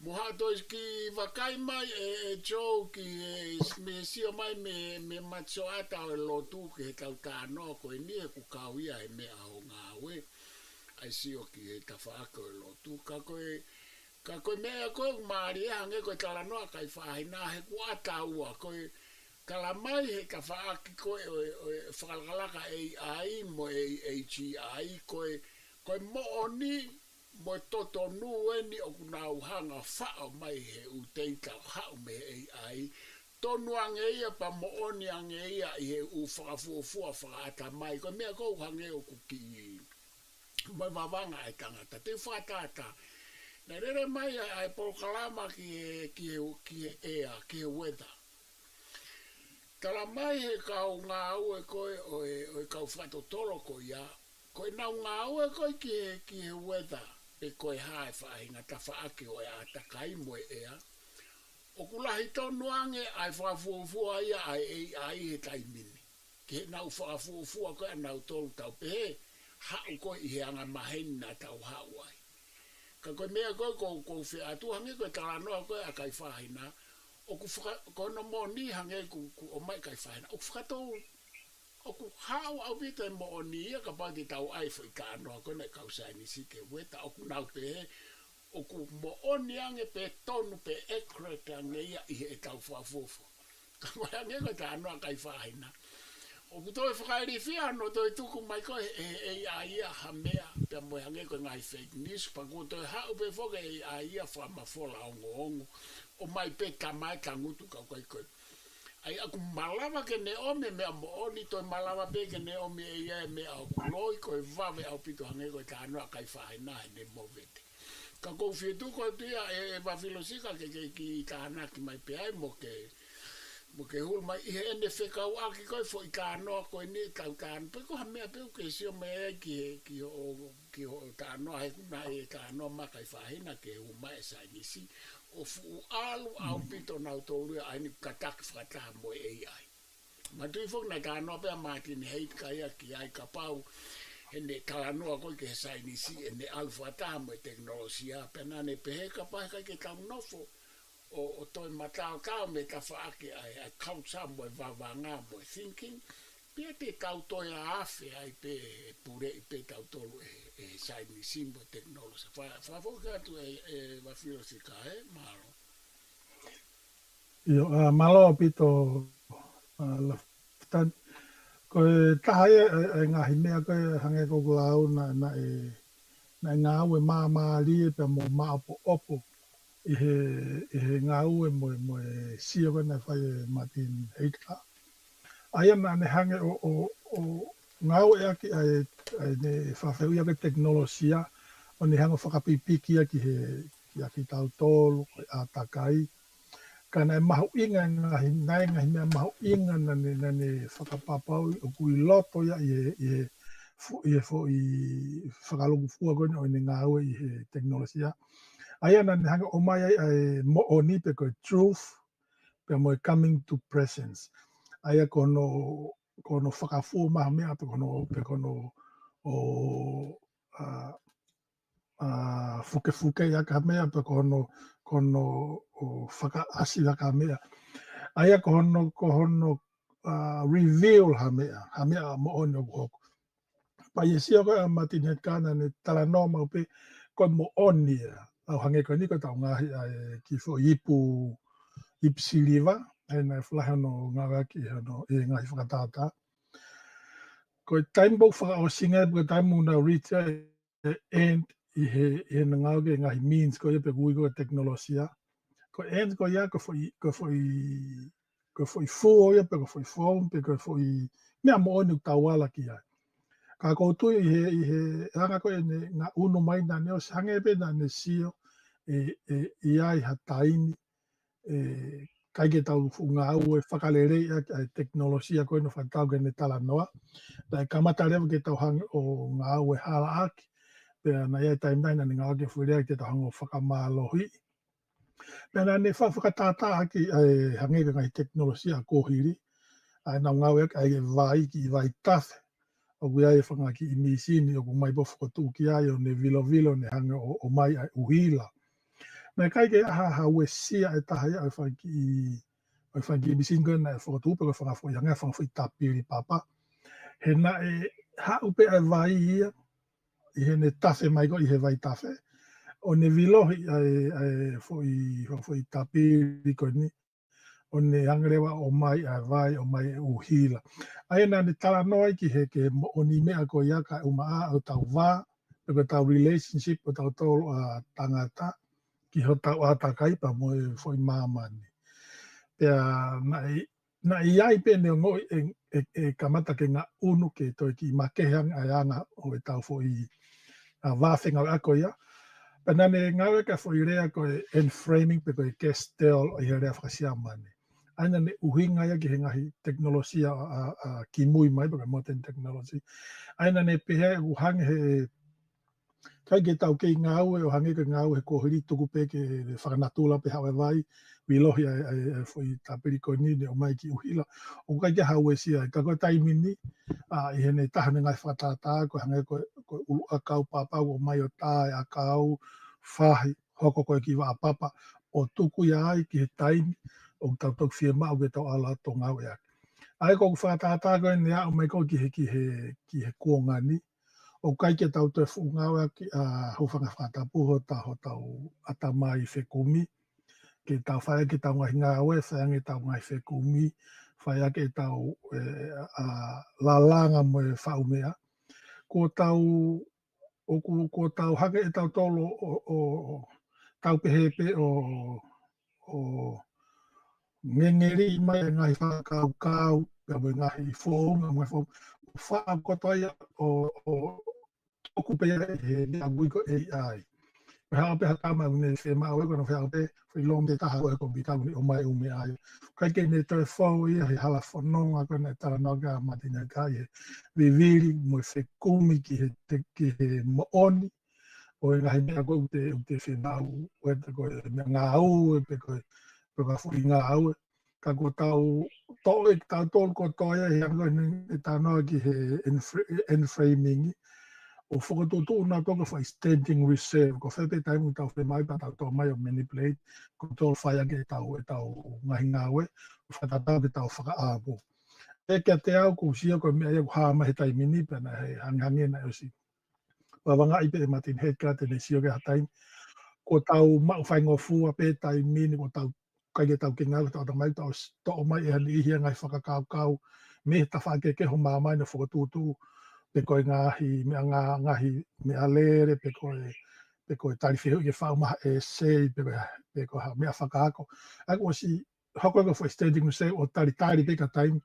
Moha tois ki wakai mai Joe ki me sio mai me matsoata o lotu ke tau tano ko ni e ku kauia e me au ngawe ai sio ki e tawhaako o lotu ka koe mea koe maari e hange koe tala noa kai whahina he kua taua koe tala mai he ka whaaki koe o whakalaka AI mo AGI koe mo oni mo toto nueni o kuna uhanga whao mai he uteita hao me AI tonu ange ia pa mo oni ange ia i he u whakafuafua whakaata mai koe mea koe hange o kuki mai wawanga e tangata te whakatata na rere mai ai polkalama ki he weather tala mai he kau ngā ue koe o kau whato tolo ko ia koe nau ngā ue koe ki he weather pe koe hae whahinga ta whaake o a takai moe ea o kulahi tonu ange ai whakafuafua ia ai he taimini ki he nau whakafuafua koe nau tolu tau pehe hau koe i he anga maheni na tau hau ai ka koe mea koe ko whi atu hange koe tala noa koe a kai whahina o ko no mo ni hange ku o mai kai whahina o whakatou o ku hau au vita mo o ni ka pati tau ai fo i ka noa koe na kau saini si ke weta o ku nau pehe o ku mo o ni ange pe tonu pe accurate ange ia i he tau whafofo ka koe hange koe tala noa kai whahina o ku toi whakairi whia no toi tuku mai koe e aia ha mea pia moe hange koe ngai fake news pa ku toi hau pe whoke e aia whamafola ongo o mai pe tamai tangutu ka koe koe ai aku malawa ke ne ome mea mo oni toi malawa pe ke ne ome e ia mea o kuloi koe vave au pito hange koe ka anua kai whaina he ne mo vete ka kou whietu koe tia e wafilosika ke ki tahana ki mai pe ai mo ke hul mai i ene whekau aki koe fo i tānoa koe ni tau tānoa. Pe ko ha mea peu ke sio mea ki ho tānoa he kuna e tānoa makai whahina ke hu mai sa nisi. O fu alu au pito nau tōrua aini kataki whakataha mo e ai. Ma tui fok na tānoa pia Martin Heit kai ki ai ka pau ene tānoa koe ke sa nisi ene alu whakataha mo e teknolosia. Pena ne pehe ka pahe kai ke tau nofo. O toi matao tau me ka whaake ai kautsa mo e wawanga mo e thinking pia te tau toi a awhi ai pe pure i pe tau tolu e saini simbo teknolosa whafoka atu e wawhiro si ka malo Io malo pito laftan ko taha e ngahi mea koe hange ko lau na ngā ue mā li pe mo mā opo i he ngā ue mo sia kona whai Martin Heidka. Aia na ne hange o ngā ue aki ai ne whawheu ia ke teknolosia o ne hanga whakapipiki aki ki aki tau tolu, a takai. Kana e mahu inga ngahi mea mahu inga na ne whakapapau o kui loto ia i whakalogu fua kone o ne ngā ue i he teknolosia. Aia na ne hanga o mai ai mo o ni pe koe truth, pe mo coming to presence. Aia kono whakafu maha mea pe kono o fuke ia ka mea pe kono o whakaasi ia ka mea. Aia kono reveal ha mea mo o ni o kuhoko. Pa iesia koe a Martin Hetkana ne tala no mau pe koe mo o ni ia. Au hange koe ni koe tau ngahi ai ki fo ipu siliva, e nai whalahe no ngā ki e ngahi whakatata. Koe taimbo whaka o singa, koe taimbo na rita and i he na ngau ke ngahi means koe pe kui koe teknolosia. Koe and koe ia koe foi fuo ia pe koe foi phone, pe koe foi mea mo onu tawala ki ai. Ka koutu i he hanga koe ngā uno mai na neo hange pe na ne sio i ai ha taini kai ke tau ngā ue whakalere i teknolosia koe no whakatau ke ne tala noa. Dai kamata rewa ke tau hanga o ngā ue hala aki. Pea na iai taimai na ni ngā ake whirea ke tau hanga o whakamalohi. Pea na ne whakatata aki hange ke ngai teknolosia kohiri. Ai nau ngā ue ai vai ki vai tafe. O kui ai whangaki i misini o ku mai po whakatū ki ai o ne vilo ne hanga o mai ai uhila. Na kai ke ha wesia e taha ia o whanki misinga na e whakatupe ko whakafo i hanga whakafo i tapiri papa. He na e ha upe e vai ia, i he ne tafe mai ko i he vai tafe. O ne vilohi fo i tapiri ko ni, o ne hangarewa o mai a vai o mai uhila. Ai na ne tala noi ki he ke o ni mea ko ia ka umaa o tau wā, ko tau relationship o tau tolu a tangata, ki ho tau ata kaipa mo e fo i mamani. Pea na i ai pe ne ngoi e kamata ke ngā unu ke toi ki makehang ai anga o e tau fo i wāwhenga o ako ia. Pena ne ngawe ka fo i rea ko e enframing pe ko e kestel o i rea whakasiamane. Aina ne uhinga ia ki he ngahi teknolosia ki mui mai pa modern technology. Aina ne pehe uhange he kai ke tau kei ngāu e o hange ke ngāu he kohiri tuku pe ke whakanatula pe hawe vai wilohi ai foi tapiri ko ni o mai ki uhila o kai ke hawe sia ka ko taimini i he ne tahane ngai whatata ko hange ko ulu akau papa o mai o tae akau whahi hoko koe ki wa papa o tuku ia ai ki he taimi o tau tau fia mau ke tau ala to ngau e aki. Ai ko whatata ko ni a o mai ko ki he kuongani o kai ke tau te whungawa ki hawhanga whatapuho ta ho tau atamai whekumi, ke tau whaia ke tau ngahi ngāwe, whaia tau ngahi whekumi, whaia ke tau lalanga mo e whaumea. Ko tau hake e tau tolo o tau pehepe o ngengeri mai ngahi whakau, ngahi whounga, whaakotoia o oku pe he ngui ko AI. Pea pe hakama une se mau e kono whea pe whi lombe taha o e kompita uni o mai ume ai. Kai ke ne toi whau ia he hala whanonga kone taranoga matina kai he viviri mo se kumi ki he mooni o e ngahi mea ko ute whi mau o e te koe mea ngā au e pe koe ka whi ngā au e. Ka ko tau tolu ko toia he ango e tanoa ki he enframing o whakatoto nā toka whai standing reserve, ko whepe taimu tau whe mai pa tau tau mai o manipulate, ko tō whai ake tau ngahi ngāwe, o whatatau ke tau whakaabo. E kia te au ko sia ko mea iau hāma he taimini, pēna he hangange na eusi. Wawanga ipe e Martin Hedka tene sio ke hataimi, ko tau mau whai ngofua pe taimini, ko tau kai tau ke ngau, tau mai tau tō mai e hani ihia ngai whakakau, me ta whake ke ho māmai na whakatutu, pe koe ngahi mea lere, pe koe tariwhihu i whau maha e sei, pe koe mea whakaako. Ako o si hoko eko for standing sei o tari pe ka taimi,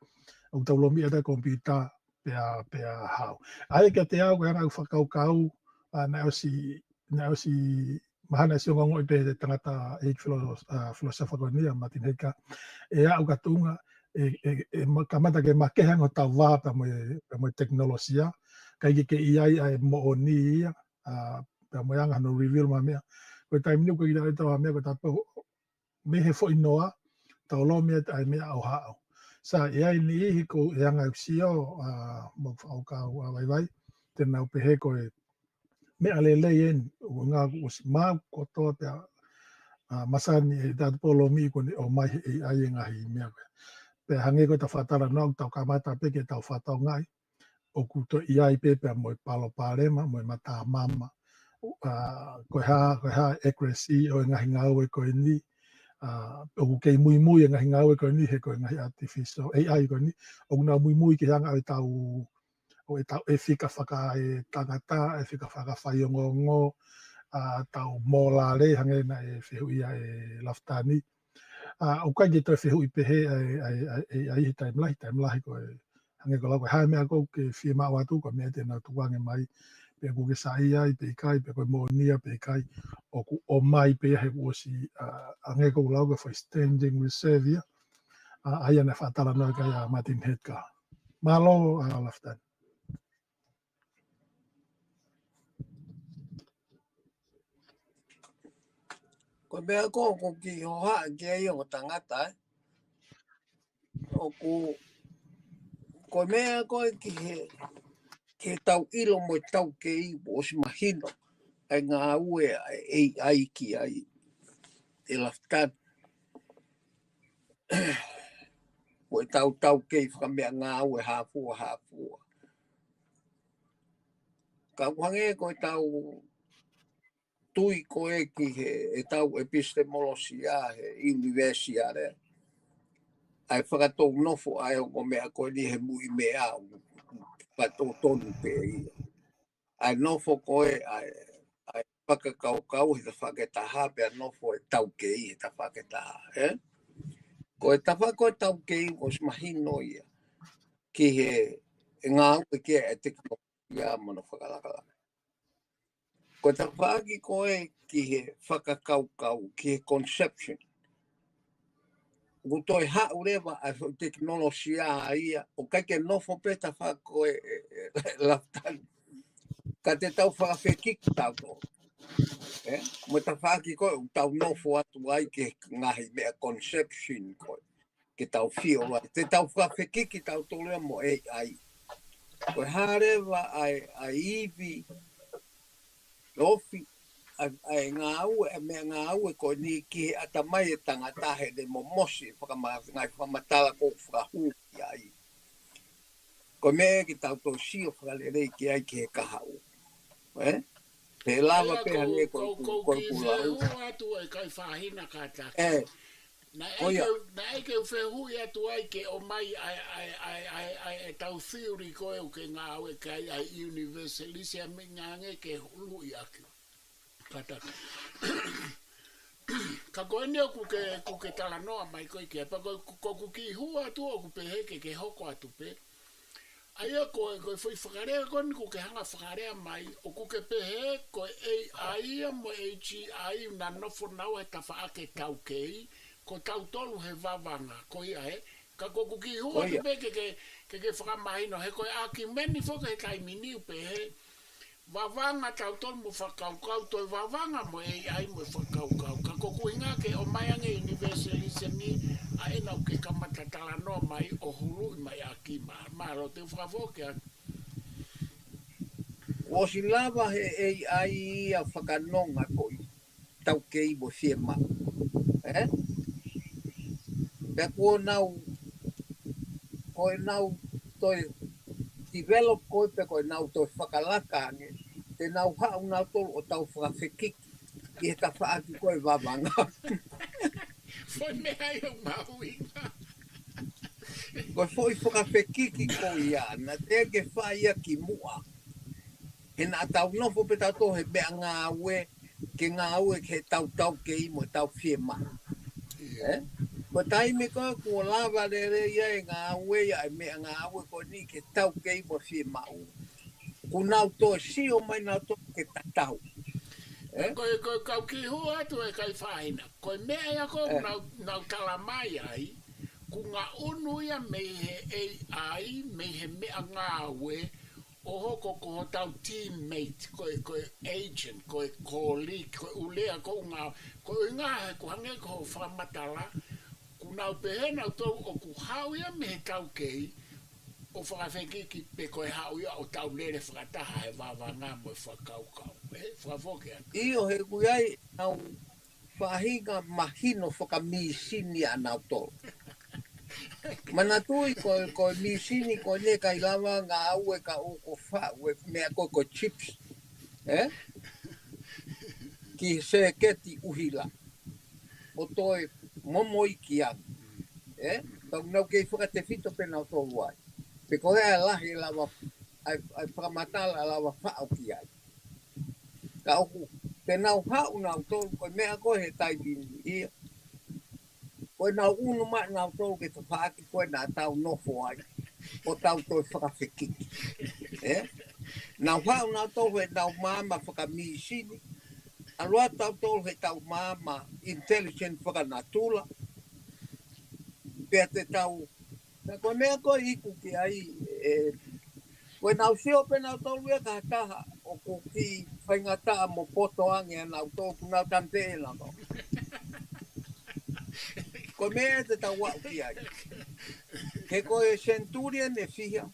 o tau lomi e te kompita pea hau. Ai kia te au, koe ngau whakaukau, na o si mahana si o ngongo i pe te tangata e filosofa koe nia, Martin Hedka, e au katunga, kamata ke makehang o tau wā pa mo teknolosia, kai ke iai ai mo o ni ia, pa mo anga no reveal ma mea. Koe taimi niu koe i rau tau mea, koe tapo me he fo inoa, tau lo mea ai mea au hao. Sa iai ni ihi ko e anga usio, mo whaukau vai, tēnā upehe koe mea lelei en, o ngā kuosi mau kotoa pea masani e tātu polo mi kone o mai e ai ngahi mea koe. Pe hange ko ta whatara nau tau kamata peke tau whatau ngai, o kuto iai pepe mo e palo parema, mo e mata mama, koe ha accuracy o ngahi ngau e koe ni, o kei mui e ngahi ngau e koe ni, he koe ngahi artificial AI koe ni, o ngā mui ki hanga o e tau e whika whaka e tangata, e whika whaka whaiongongo, tau mō la re hange na e whihu ia e laftani, o kai ke toi whihu i pehe ai he taimlahi koe hange ko lau koe hae mea kou ke whie maa watu koe mea tēnā tuwange mai pe ku ke sa ai pe kai pe koe mō nia pe kai o mai pe he kuosi hange kou lau koe for standing reserve ia ai ana whatala noi kai a Martin Hedka. Malo laftan. Ko mea ko ki ho ha ki ai o tangata o ko mea ko ki he tau ilo mo tau ke i o si mahino ai ngā ue ai ki ai e laftan. Koe tau kei whamea ngā au e hāfua. Ka wange koe tau tui koe ki e tau epistemologia he universia re. Ai whakatou nofo ai o mea koe ni he mui mea patou tonu pe ia. Ai nofo koe ai whakakau he ta whaketaha pe nofo e tau kei he ta whaketaha. Koe tawha koe tau kei o smahino ia ki he ngā ue kia e teknologia mana whakalakala. Koe tawha ki koe ki he whakakau, ki he conception. Kutoi hau rewa a teknologia ia, o kaike nofo pe tawha koe laftani. Ka te tau whakawhekiki tau tō. Mo tawha ki koe, tau nofo atu ai ke ngahi mea conception koe. Ke tau whio wai. Te tau whakawhekiki tau tō lea mo AI. Koe harewa ai iwi, lofi, ai ngā ue, mea ngā ue koe ni ki he atamai e tangatahe de momosi, ngai whamatala ko whakahuki ai. Koe mea ki tau tō sio whakalere ki ai ki he kahau. He lava pe hange koe kulau. Ko ki whehua atu e kai whahina kātaka. Na eke u whehui atu ai ke o mai ai tau theory koe o ke ngā ue kai ai universalisi a mingange ke hulu i aki. Ka koe neo ku ke talanoa mai koe kia, pa ko ki hua atu o ku peheke ke hoko atu pe. Aia koe whai whakarea koni ku ke hanga whakarea mai, o ku ke pehe koe AI mo AGI na nofo nau he tawha ake tau kei, ko tau tolu he wawanga, ko ia he. Ka ko ki hua atu pe ke whakamahino, he koe aki meni whoka he taiminiu pehe, wawanga tau tolu mo whakaukau, toi wawanga mo AI mo whakaukau. Ka ko inga ke o mai ange universalismi, a e nau ke kamata talanoa mai o hulu i mai aki maro te whakawoke aki. O si lava he AI a whakanonga koi, tau kei mo whiema. Pea koe nau toi develop koe pe koe nau toi whakalaka ange, te nau hau nau tolu o tau whakawhekiki, ki he ta whaaki koe wawanga. Foi mea i o mauinga. Koe foi whakawhekiki ko ia, na te ke whaia ki mua. He nā tau nofo pe tau tō he mea ngā ue, ke ngā ue ke tau kei mo tau whiema. Ko taime koe kua lava rere ia e ngā ue ia e mea ngā ue ko ni ke tau kei mo whiema u. Ku nau tō si o mai nau tō ke tatau. Koe kau ki hua atu e kai whaina. Koe mea ia ko nau talamai ai, ku ngā unu ia me he AI, me he mea ngā ue, o hoko ko tau teammate, koe agent, koe colleague, koe ulea ko ngā, koe ngā he ku hange ko whamatala, ku nau pehe nau tau o ku hau ia me he tau kei, o whakawhekiki pe koe hau ia o tau lere whakataha he wawanga mo whakaukau. Whakawoke atu. Io he kuiai nau whahinga mahino whakamisini a nau tō. Mana tui koe misini koe ne kai lava ngā aue ka o ko wha, mea koe chips. Ki se keti uhila. O toi momoi ki anu. Tau nau kei whakate whito pe nau tō wai. Pe koe ai lahi lava, ai whakamatala lava whao ki ai. Ka oku, te nau hau nau tō, koe mea koe he taipini ia. Koe nau unu mai nau tō ke te whaaki koe nā tau nofo ai. O tau toi whakawhekiki. Nau hau nau tō he nau māma whakamisini. Alua tau tō he tau māma intelligent whakanatula. Pea te tau, koe mea koe iku ki ai, koe nau sio pe nau tō lua ka taha o ko ki whaingataa mo poto ange a nau tō ku nau tante e nau. Koe mea te tau wau ki ai. He koe Centurion e whihia.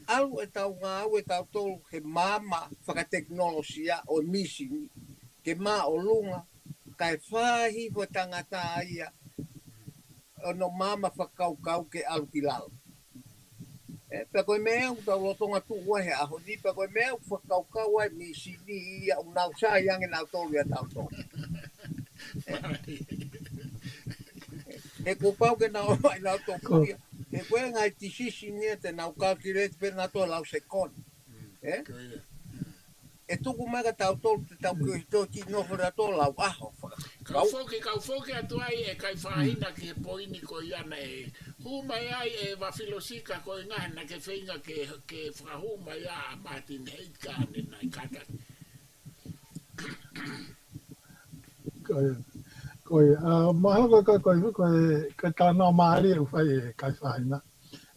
Alu e tau ngā au e tau tōru he māma whakateknolosia o misini. Ke mā o lunga. kai whahi fo tangata ia ono mama whakaukau ke alukilalo. Pe koe mea u tau lotonga tu ua he aho ni, pe koe mea u whakaukau ai mi sini ia u nau sa iange nau tolu ia tau tolu. E ko pau ke nau mai nau tolu ia, e koe ngai tisisi nia te nau kalkirete pe nau tolu lau se kon. E tuku mega tau tolu te tau kio hito ki nofora tolu lau aho. Kau foke atu ai e kai whahina ki he poini ko iana e huma ai e wafilosika ko ngahe na ke whinga ke whahuma ia a Martin Heidkane nai kata. Mahalo koe tāna maari e uwhai e kai whahina.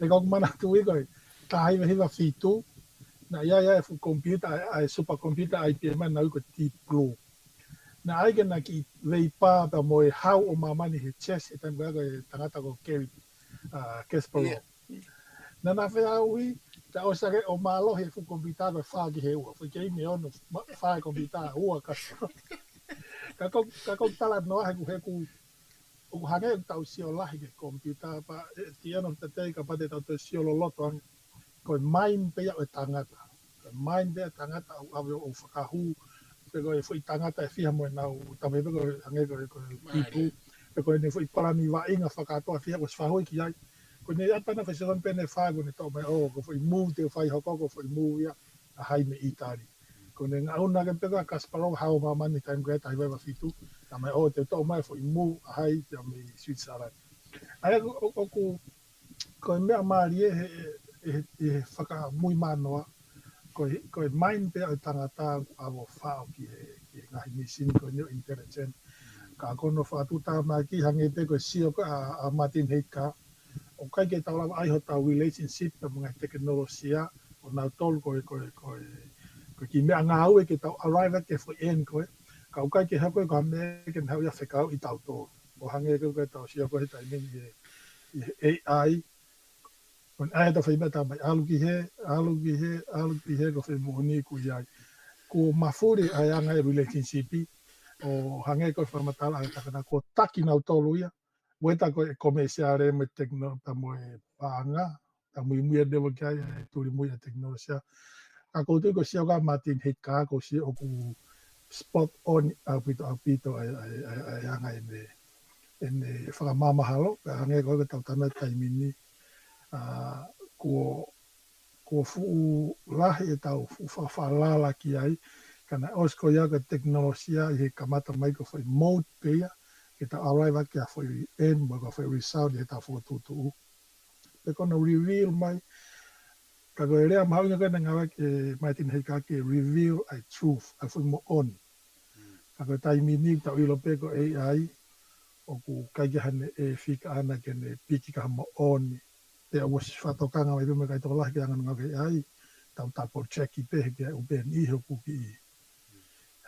E kong mana tui koe tahi hiwa whitu na ia e fu computer ai supercomputer IBM na uko Deep Blue. Na aike na ki vei pā pa mo e hau o mamani he chess e tamu koe tangata ko Gary Kasparov. Na na whea ui, ta osake o malo he fu computer pa whaki he ua. Fui kei me ono whai computer ua Kasparov. Ka kong tala noa he ku o hange tau sio lahi ke computer pa the end of the day ka pate tau te sio lo loto koe mind pea o tangata. Koe mind pea tangata o whakahu pe koe fui tangata e whiha moe nau tawe pe koe hange koe tipu pe koe ne fui parani wa inga whakatoa whiha koe swahui ki ai koe ne atana whaisaran pene whago ne tau mai ko fui move te whai hoko ko fui move ia a hai me itari koe ne ngauna ke pe koe Kasparov hao mamani time koe tai wewa whitu ta mai te tau mai fui move a hai te me Switzerland ai koe mea maari e whaka mui manoa koe mind pea o tangata awo whao ki ngahi misini koe neo intelligent. Ka kono whatuta mai ki hange te koe sio a Martin Heidka. O kai ke tau lawa aiho tau relationship pe mga teknolosia o nau tolu koe ki mea ngā ue ke tau arrive ke fo en koe. Ka ukai ke hako ka me ke hau ia whekau i tau tolu. O hange koe tau sio koe taimini i AI. Kon ai ta whaimea ta mai alu ki he ko whai mohoni ku iai. Ko mafuri ai anga e relationship o hange ko whamatala ai takana ko taki nau tolu ia. Weta ko e komesiare me tekno ta mo e panga ta mui mui devo kia e turi mui e teknolosia. Ka koutu ko sia ka Martin Heidka ko sia o ku spot on apito ai anga ene whakamamahalo. Ka hange ko tau tana taimini ko fuu lahi e tau whawhalala ki ai, kana osko ia ka teknolosia i he kamata mai ko whai mode pea, ke ta arrive ki a whai end, ma ko whai result i he ta whututu. Pe kona reveal mai, ka koe rea mahaunga kena ngawa ke Martin Heidka ke reveal ai truth, ai whai mo on. Ka koe taimini tau ilo pe ko AI, o ku kaigahane e whika ana kene piki ka mo on, te was whatokanga mai rume kai tōlahi ki angan ngake ai, tau tapo cheki pehe ki au ben iho kuki i.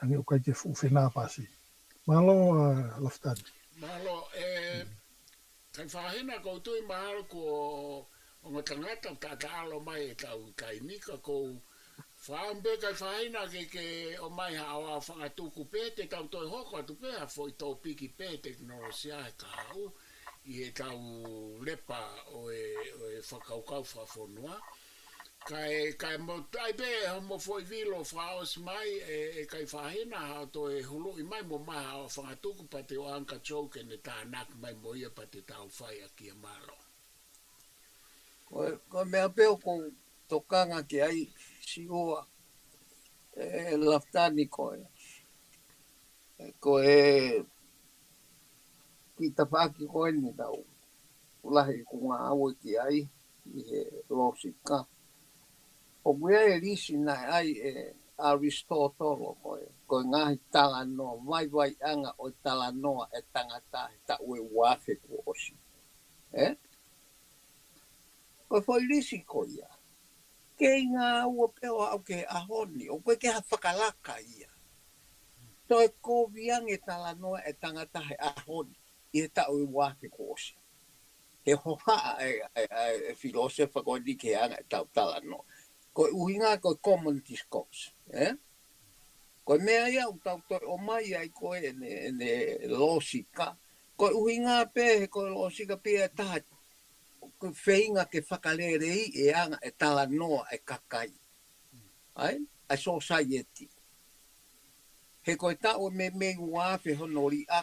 Hangi o kai te whenā pasi. Mahalo, Laftani. Mahalo, kai whahina koutu i mahalo ko o ngā tangata tata alo mai e tau kai nika kou whaambe kai whahina ke o mai hawa whangatuku pe te tau toi hoko atu pe a fwoi tau piki pe teknolosia e ka hau. I e tau lepa o e whakaukau whawhonua. Kai mo tai be mo foi vilo fraos mai e kai whahina hao to e hulu i mai mo mai hao whangatuku pa te o anka choke ne tā nak mai mo ia pa te tau whai aki a malo. Ko mea peo ko tokanga ki ai si oa Laftani koe. Ko ki ta whaki koe ni tau. Ulahi ko ngā aue ki ai i he losika. O mea e risi nai ai Aristotelo koe. Koe ngahi tala noa, vai anga o tala noa e tangata he ta ue wafe ko osi. Koe foi risi koe ia. Kei ngā aue peo au ke ahoni, o koe ke ha whakalaka ia. Toi ko viange tala noa e tangata he ahoni. I he tau i wafe ko osi. He hoha e filosofa koe ni ke anga e tau tala no. Koe uhinga koe common discourse. Ko mea ia o tau toi o mai ai ko ne losika. Ko uhinga pe ko losika pe taha ko feinga ke whakalere e anga e tala noa e kakai. Ai? A society. He koe tau me uawhi honori a.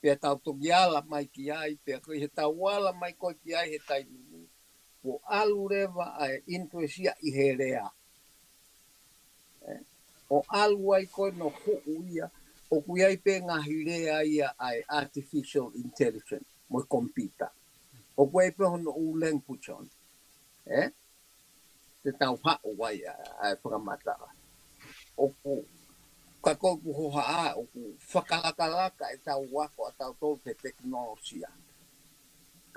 Pea tau toki ala mai ki ai. Pea koe he tau ala mai koe ki ai he tai nini. Po alu rewa ai interesia i he rea. O alu ai koe no huu ia. O kui ai pe ngahi rea ia ai artificial intelligence. Mo kompita. O kui pe hono u language on. Te tau hao wai ai whakamata. O ku ka ko ku hoha a o ku whakalakalaka e tau wako a tau tolu te teknolosia.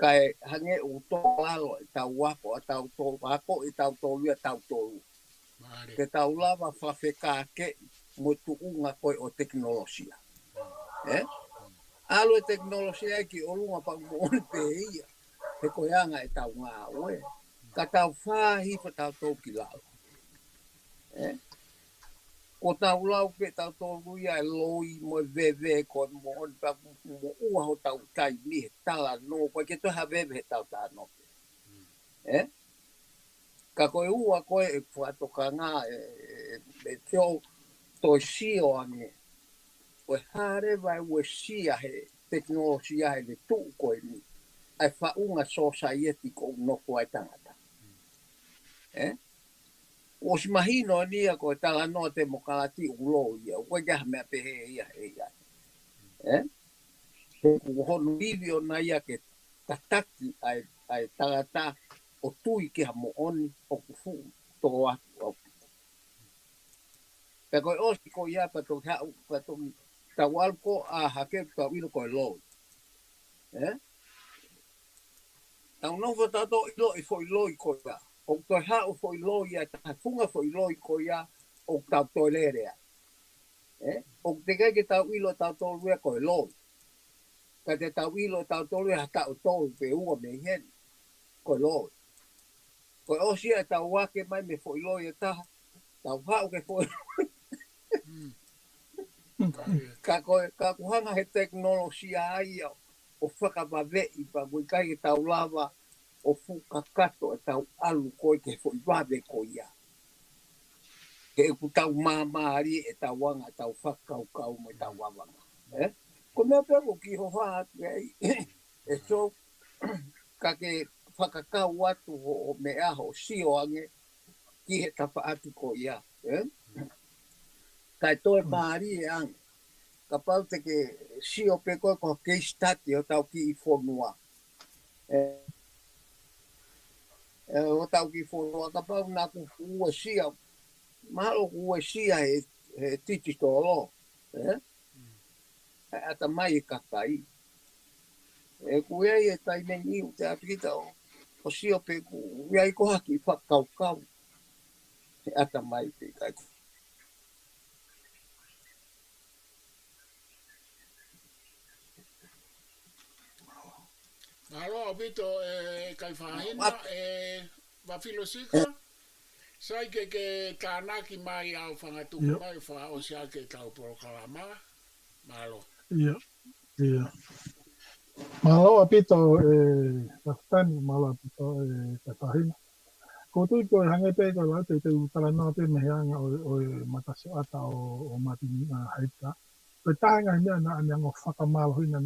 Kai hange o tō lalo e tau wako a tau tolu wako e tau tolu e tau tolu. Ke tau lava whawheka ke mo tu unga koe o teknolosia. Alo e teknolosia e ki o lunga pa mo pe ia. He koe anga e tau ngā oe. Ka tau whahi pa tau tō ki lau. Ko tau lau pe tau tōru ia e loi mo veve ko mo on pa mo ua ho tau tai ni he tala no koe ke toha veve he tau tā no. Ka koe ua koe e whatoka ngā e teo toi sio ange. Koe hare vai ue sia he teknolosia he le tuu koe ni. Ai whaunga society ko unoko ai tangata. O si mahino nia ko tala no te mokalati ulo ia. Koe kaha mea pehe ia he ia. Ko honu livio na ia ke tataki ai tangata o tui ke ha mo oni o kufu to atu. Pe koe osi ko ia pa to hau pa to tawal ko a hake ta wilo ko lo. Tau no fa tato ilo e foi lo ko ia. O to hau foi lo ia ta funga foi lo ko ia o ta to lere. O te ke tau ilo ta to lue ko lo. Ka te tau ilo ta to lue ta to pe ua me hen ko lo. Ko osi e tau wake mai me foi lo ia ta. Tau hau ke foi ka kuhanga he teknolosia ai o whakawawei pa kui kai tau lava o whukakato e tau alu koe ke fo iwawe ko ia. Ke ku tau mamari e tau wanga tau whakaukau me tau wawanga. Ko mea pepo ki hoha atu e so ka ke whakakau atu o me aho sio ange ki he tapa atu ko ia. Kai toi maari e ange. Ka pau te ke sio pe koe ko case study o tau ki i whonua. O tau ki whonua ka pau nā ku ua sia. Mahalo ku ua sia he titi tō lo. Ata mai e kakai. Ku iei e tai meni u te apikita o sio pe ku iei ko haki whakaukau. Ata mai pe kai. Alo, Vito, kai whahina, wawhilosika, sai ke tānaki mai au whangatuku mai, wha o sia ke tau porokalama, malo. Ia. Malo apito Rafutani, malo apito kai whahina. Ko tui koe hangepe koe lau te utala noa pe meheanga o matasi ata o mati haita. Koe tāhinga himea na aniango whakamalo hina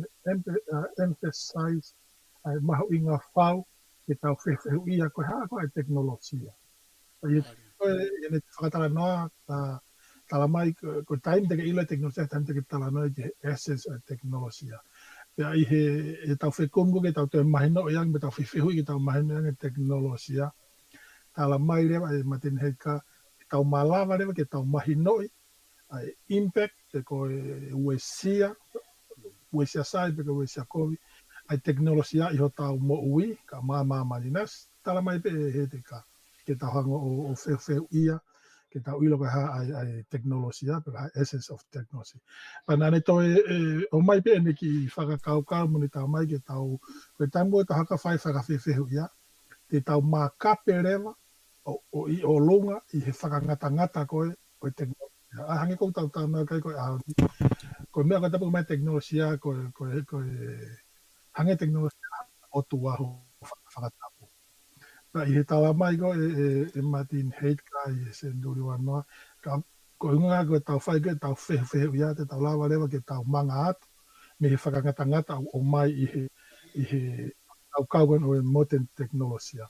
emphasize ai mahu i ngā whau ke tau whewhehu ia koe haa koe teknolosia. Koe ene te whakatala noa tala mai koe taim teke ilo teknolosia, taim teke tala noa ke essence o teknolosia. Pea i he tau whekungu ke tau te mahino o yang, me tau whewhehu i ke tau mahino yang e teknolosia. Tala mai rewa e matene heika ke tau malawa rewa ke tau mahino i ai impact te koe uesia sai pe koe uesia kovi. Ai teknolosia i ho tau mo ui, ka marinas, tala mai pe he te ka, ke tau hango o whewhehu ia, ke tau ilo ka ha ai teknolosia, pe ka essence of technology. Panane toi, o mai pe ene ki whakakaukau moni tau mai ke tau, koe taimu e ka haka whai whakawhewhehu ia, te tau mā kape rewa, o lunga, i he whakangata koe, o teknolosia. hangi ko tau tau kai ko ko mea ko tapu mai teknolosia ko hangi teknolosia o tua ho whakatapu. Na i he tawa mai ko Martin Heidka i se nduri wanoa ko inga ko tau whai ko tau whehu ia te tau lawa lewa ke tau manga atu me he whakangata o mai i he tau kauan o modern teknolosia.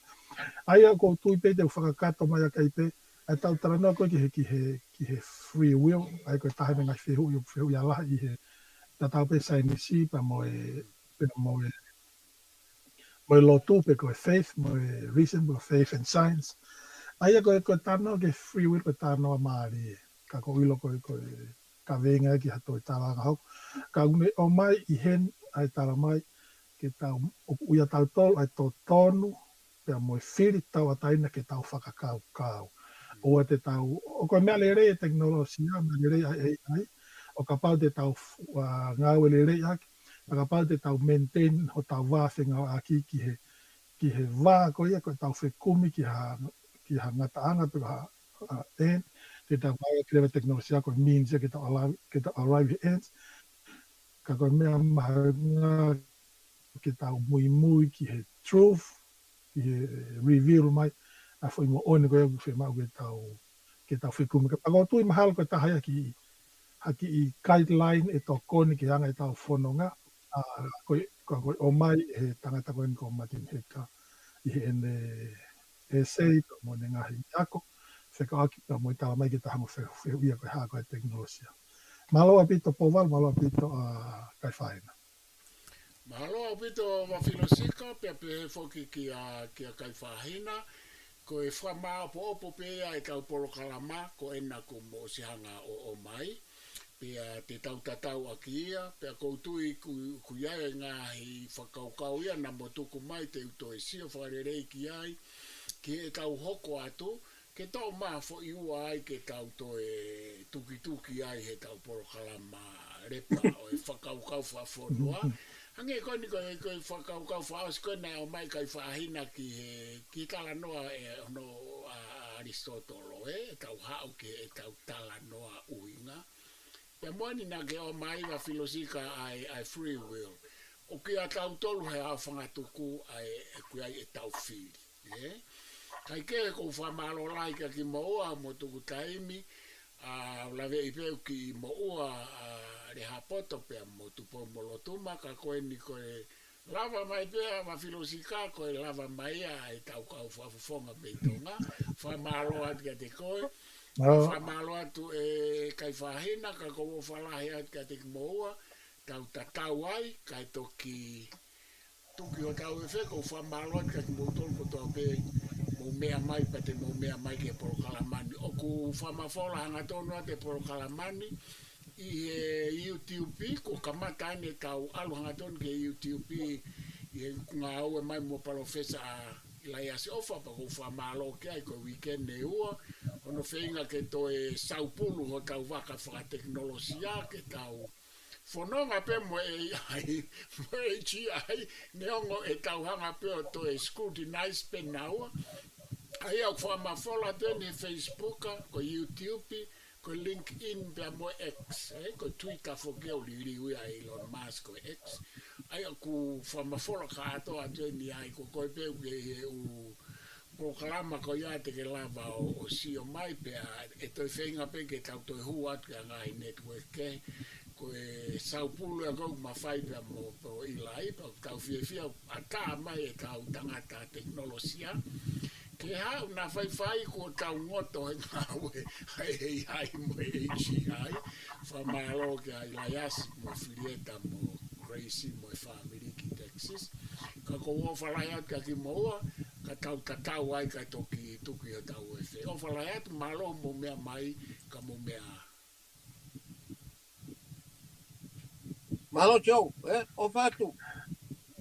Aia ko tui pe te whakakato mai a kai pe ai tau taranoa koe ki he free will, ai koe tahe me ngai whehu ia laha i he tatau pe sainisi pa mo lotu pe koe faith, mo reason, mo faith and science. Aia koe tanoa ke free will koe tanoa maari e. Ka ko ilo koe ka venga ki hato i taranga hau. Ka une o mai i hen ai tara mai ke tau uia tau tolu ai tō tonu pea mo whiri tau ataina ke tau whakakau kau. O te tau, o koe mea le rei e teknolosia, mea le rei AI, o ka pau te tau ngau e le rei aki, o ka pau te tau maintain ho tau wāwhenga aki ki he wā koe ia, koe tau whekumi ki ha ngata anga pe ha end, te tau wāia ki rewa teknolosia koe means ke tau arrive ends, ka koe mea maha ke tau mui ki he truth, ki he reveal mai, a foi mo one ko e mau ke tau whikumi. Ka pago tui mahalo ko tahaya ki i guideline e tō koni ki anga e tau whanonga. Koe o mai he tangata koe ni ko Martin Heidka i he ene essay pa mo ne ngahi ako. Wheka aki pa mo i tala mai ki tahango whehu ia koe haa koe teknolosia. Mahalo apito Powal, mahalo apito kai whaena. Mahalo apito whawhinosika, pia pe whoki ki a kai whahina. Ko e whamā po pēa e tau poro kalama, ko ena ko mo sihanga o mai. Pea te tau tatau aki ia, pea koutui ku iae ngahi whakaukau ia, na mo tuku mai te uto e sio whakarerei ki ai, ki e tau hoko atu, ke tau maa fo iua ai ke tau to e tuki ai he tau poro kalama repa o e whakaukau whafonua. Hange koe ni koe whakaukau whaos koe nei o mai kai whahina ki tala noa e no Aristotelo e tau hao ke e tau tala noa uinga. Pea moani na ke o mai wa filosika ai free will. O ki a tau tolu he hao whangatuku ai e kui ai e tau whiri. Kai ke ko whamalo laika ki moua mo tuku taimi, lawe i peu ki moua re hapoto pea mo tupo molotuma ka koe ni koe lava mai pea ma filosika koe lava mai a e tau kau whafufonga peitonga whamalo atu ka te koe whamalo atu e kai whahina ka koe whalahi atu ka te moua tau tatau ai kai toki tuki o tau e wheko whamalo atu ka te motol ko tau pe mo mea mai pa te mo mea mai ke poro kalamani o ku whamafola hanga tonu a te poro kalamani i he UTUP, ko kamata ane tau aluhanga tonu ke UTUP i he ngā aue mai mo profesa ilai ase ofa pa ko whamalo ke ai ko weekend ne ua ono whenga ke to e saupulu ho tau waka whakateknolosia ke tau whanonga pe mo AI mo AGI neongo e tau hanga pe o to e scrutinize pe naua ai au whamafola tene Facebook ko YouTube ko LinkedIn pe mo X, ko Twitter fo ke o liriui a Elon Musk ko X. Ai ku whamafola ka ato atu ni ai ko koe pe u programa ko ia te ke lava o sio mai pe e toi whenga pe ke tau toi hu atu ka ngai network ke ko e saupulu e kou mawhai pe mo ilai pa tau whiawhia a tā mai e tau tangata teknolosia. Ke hau na whai ko tau ngoto e ngawe ai mo AGI whamalo ke ai laiasi mo Filieta mo Gracie mo family ki Texas ka ko o whalaiat ka ki moa ka tau tatau ai ka toki tuki o tau e whe o whalaiat malo mo mea mai ka mo mea Malo Joe, o whatu.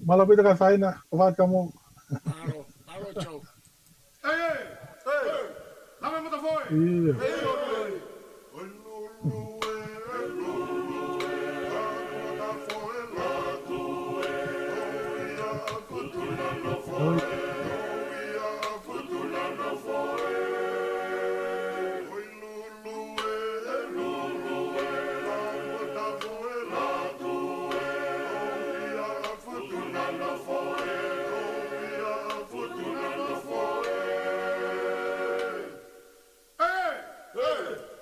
Malo pita ka whaina, o whatu ka mo. Malo Joe. Lama mo ta foi. Hey!